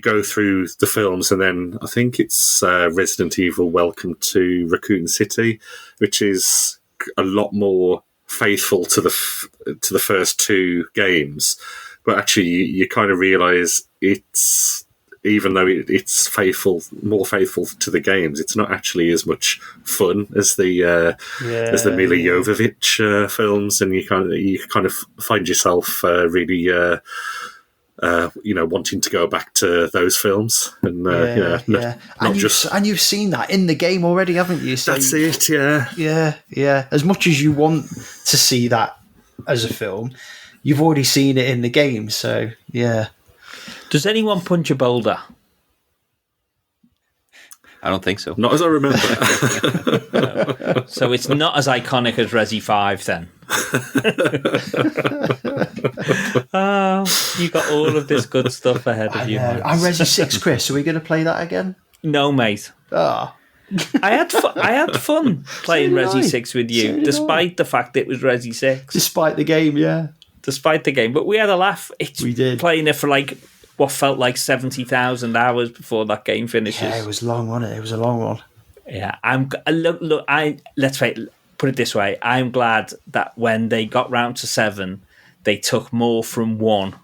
go through the films, and then I think it's Resident Evil: Welcome to Raccoon City, which is a lot more faithful to the first 2 games, but actually you kind of realise it's. Even though it's more faithful to the games, it's not actually as much fun as the Mila Jovovich films, and you kind of find yourself really wanting to go back to those films, and and you've seen that in the game already, haven't you? So that's it. Yeah. As much as you want to see that as a film, you've already seen it in the game. So yeah. Does anyone punch a boulder? I don't think so. Not as I remember. So it's not as iconic as Resi 5 then. You got all of this good stuff ahead of you. I'm Resi 6, Chris. Are we going to play that again? No, mate. Ah. I had fun playing Resi 6 with you, despite the fact it was Resi 6. Despite the game, yeah. Despite the game. But we had a laugh. We did. Playing it for like what felt like 70,000 hours before that game finishes. Yeah, it was long, wasn't it? It was a long one. Yeah, put it this way. I'm glad that when they got round to 7, they took more from 1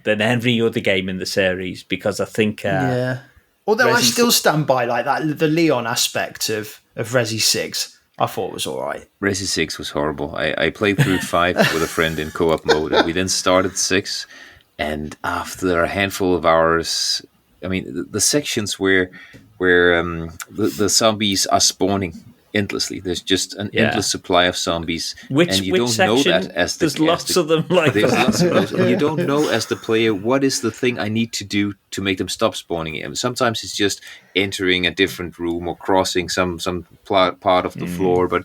than every other game in the series, because I think... yeah. Although I still stand by like that, the Leon aspect of Resi 6, I thought was all right. Resi 6 was horrible. I played through 5 with a friend in co-op mode, and we then started 6, and after a handful of hours, I mean, the sections where the zombies are spawning endlessly. There's just an endless supply of zombies, and you don't know that as the... There's lots of them like there's that. Lots of those, and you don't know as the player what is the thing I need to do to make them stop spawning. And sometimes it's just entering a different room or crossing some part of the floor, but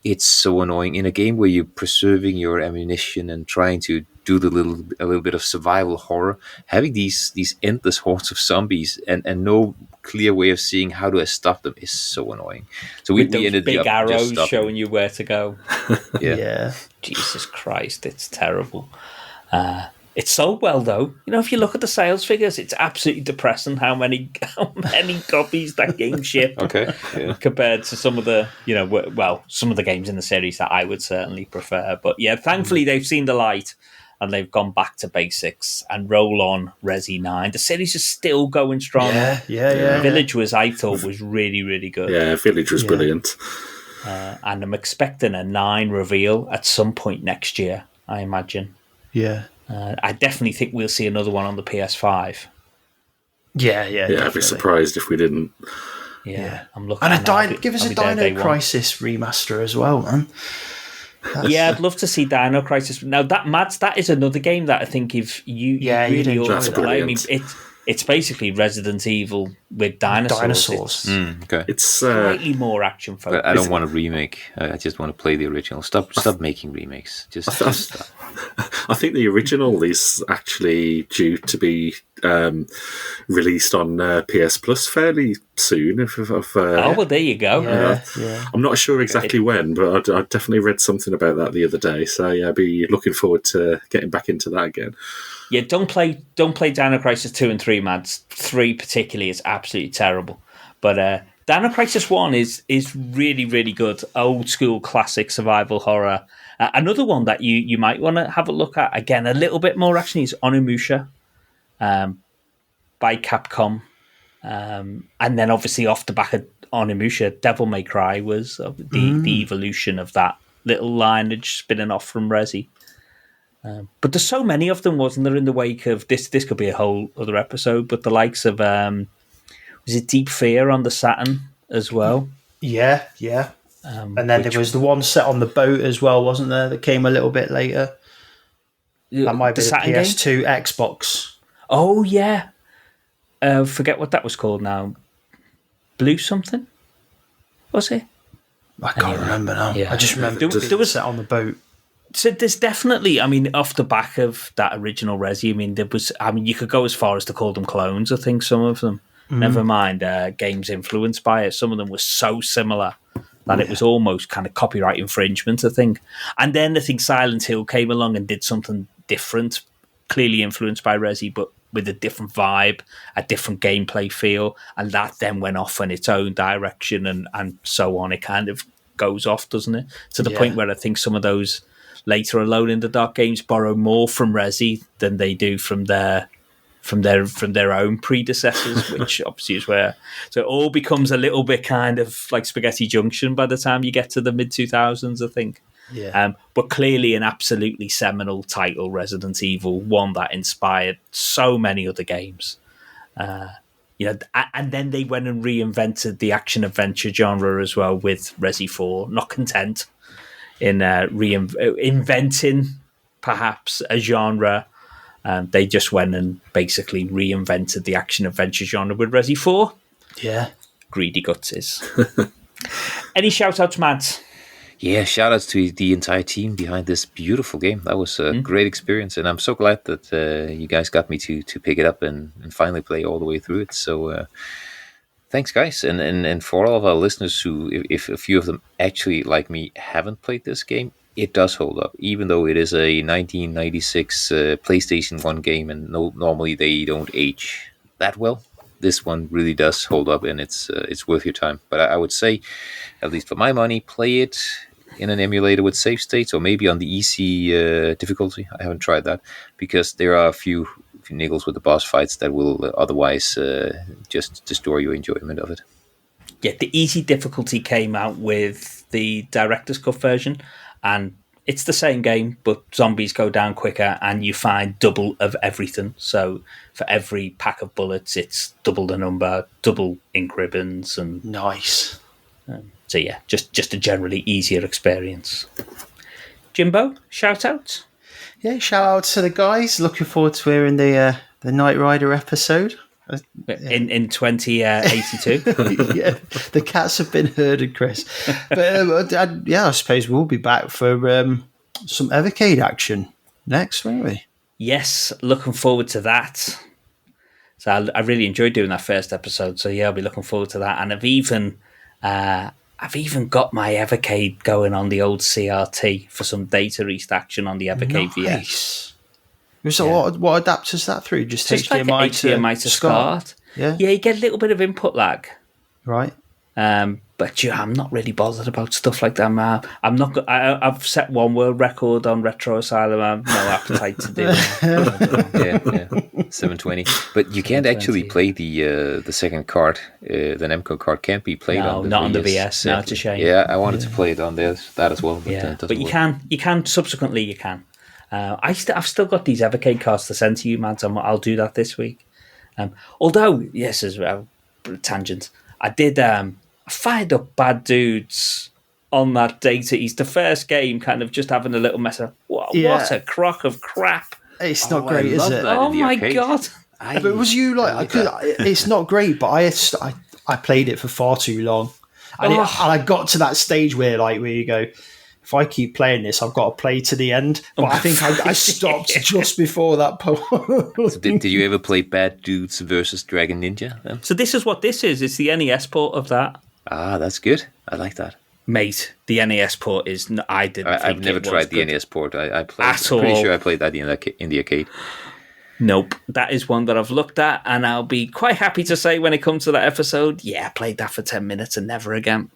it's so annoying in a game where you're preserving your ammunition and trying to do a little bit of survival horror. Having these endless hordes of zombies and no clear way of seeing how to stop them is so annoying. So we ended big up arrows just showing you where to go. Yeah. Jesus Christ, it's terrible. It's sold well though. You know, if you look at the sales figures, it's absolutely depressing how many copies that game shipped. Okay. Yeah. Compared to some of the, some of the games in the series that I would certainly prefer. But yeah, thankfully they've seen the light and they've gone back to basics and roll on Resi 9. The series is still going strong. Yeah. Village I thought was really, really good. Yeah, Village was brilliant. And I'm expecting a 9 reveal at some point next year, I imagine. Yeah. I definitely think we'll see another one on the PS5. Yeah, I'd be surprised if we didn't. Yeah. I'm looking. And give us a Dino Crisis remaster as well, man. Yeah, I'd love to see Dino Crisis. Now that is another game that I think if you really ought to play. I mean, it's basically Resident Evil with dinosaurs. Okay. It's slightly more action focused. But I don't want a remake. I just want to play the original. Stop making remakes. Just stop. I think the original is actually due to be released on PS Plus fairly soon. Well, there you go. Yeah. I'm not sure exactly when, but I definitely read something about that the other day. So yeah, I'd be looking forward to getting back into that again. Yeah, don't play Dino Crisis 2 and 3, Mads. 3 particularly is absolutely terrible. But Dino Crisis 1 is really, really good. Old school classic survival horror. Another one that you might want to have a look at, again, a little bit more action, is Onimusha by Capcom. And then obviously off the back of Onimusha, Devil May Cry was the evolution of that little lineage spinning off from Resi. But there's so many of them, wasn't there, in the wake of this? This could be a whole other episode, but the likes of, was it Deep Fear on the Saturn as well? Yeah. And then there was the one set on the boat as well, wasn't there, that came a little bit later? That might be the PS2 game? Xbox. Oh, yeah. Forget what that was called now. Blue something? Was it? I can't remember now. Yeah. I just remember there was set on the boat. So there's definitely, off the back of that original Resi, you could go as far as to call them clones, I think, some of them. Never mind games influenced by it. Some of them were so similar that it was almost kind of copyright infringement, I think. And then I think Silent Hill came along and did something different, clearly influenced by Resi, but with a different vibe, a different gameplay feel, and that then went off in its own direction and so on. It kind of goes off, doesn't it? To the point where I think some of those later Alone in the Dark games borrow more from Resi than they do from their own predecessors, which obviously is where so it all becomes a little bit kind of like Spaghetti Junction by the time you get to the mid-2000s, I think. Yeah. But clearly an absolutely seminal title, Resident Evil, one that inspired so many other games. And then they went and reinvented the action adventure genre as well with Resi 4. Not content in inventing perhaps a genre. They just went and basically reinvented the action adventure genre with Resi 4. Yeah. Greedy Guts is. Any shout-outs, Mads? Yeah, shout-outs to the entire team behind this beautiful game. That was a great experience, and I'm so glad that you guys got me to pick it up and finally play all the way through it. So thanks, guys. And for all of our listeners who, if a few of them actually, like me, haven't played this game, it does hold up, even though it is a 1996 PlayStation 1 game, and normally they don't age that well. This one really does hold up, and it's worth your time. But I would say, at least for my money, play it in an emulator with save states, or maybe on the easy difficulty. I haven't tried that, because there are a few niggles with the boss fights that will otherwise just destroy your enjoyment of it. Yeah, the easy difficulty came out with the Director's Cut version, and it's the same game, but zombies go down quicker and you find double of everything. So for every pack of bullets, it's double the number, double ink ribbons. And nice. So yeah, just a generally easier experience. Jimbo, shout out? Yeah, shout out to the guys. Looking forward to hearing the Knight Rider episode. In 2082. Yeah, the cats have been herded, Chris. But I suppose we'll be back for some Evercade action next, won't we? Yes, looking forward to that. So I really enjoyed doing that first episode. So yeah, I'll be looking forward to that. And I've even got my Evercade going on the old CRT for some data east action on the Evercade VS. So what adapters that through? Just HDMI, like HDMI to SCART. Yeah, you get a little bit of input lag, right? But I'm not really bothered about stuff like that, man. I'm not. I've set one world record on Retro Asylum. I have no appetite to do it. Yeah, 720. But you can't actually play the second card. The Nemco card can't be played on the not VS. On the VS. No, it's a shame. Yeah, I wanted to play it on that as well. But you can. You can subsequently. You can. I've still got these Evercade cards to send to you, man. So I'll do that this week. Although, yes, as well, tangent. I did. I fired up Bad Dudes on that data. He's the first game, kind of just having a little mess of. What a crock of crap! It's not great, is it? Oh my god! But was you like? It's not great, but I played it for far too long, and I got to that stage where you go. If I keep playing this, I've got to play to the end. But I think I stopped just before that point. So did you ever play Bad Dudes versus Dragon Ninja then? So this is what this is. It's the NES port of that. Ah, that's good. I like that. Mate, the NES port is... I've never tried the NES port. I'm pretty sure I played that in the arcade. Nope. That is one that I've looked at, and I'll be quite happy to say when it comes to that episode, I played that for 10 minutes and never again.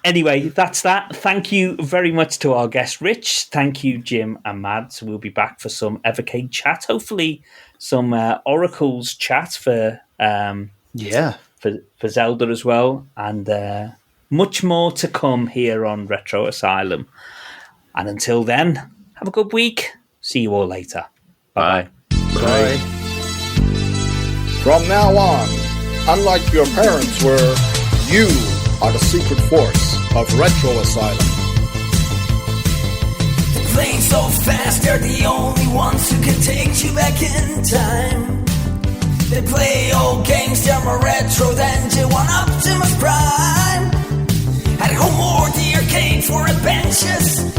Anyway, that's that. Thank you very much to our guest, Rich. Thank you, Jim and Mads. We'll be back for some Evercade chat. Hopefully some Oracles chat for Zelda as well. And much more to come here on Retro Asylum. And until then, have a good week. See you all later. Bye-bye. Bye. From now on, unlike your parents were, you are the secret force of Retro Asylum. Playing so fast, they're the only ones who can take you back in time. They play old games, they're more retro than J1 Optimus Prime. Had to go more the arcade for adventures.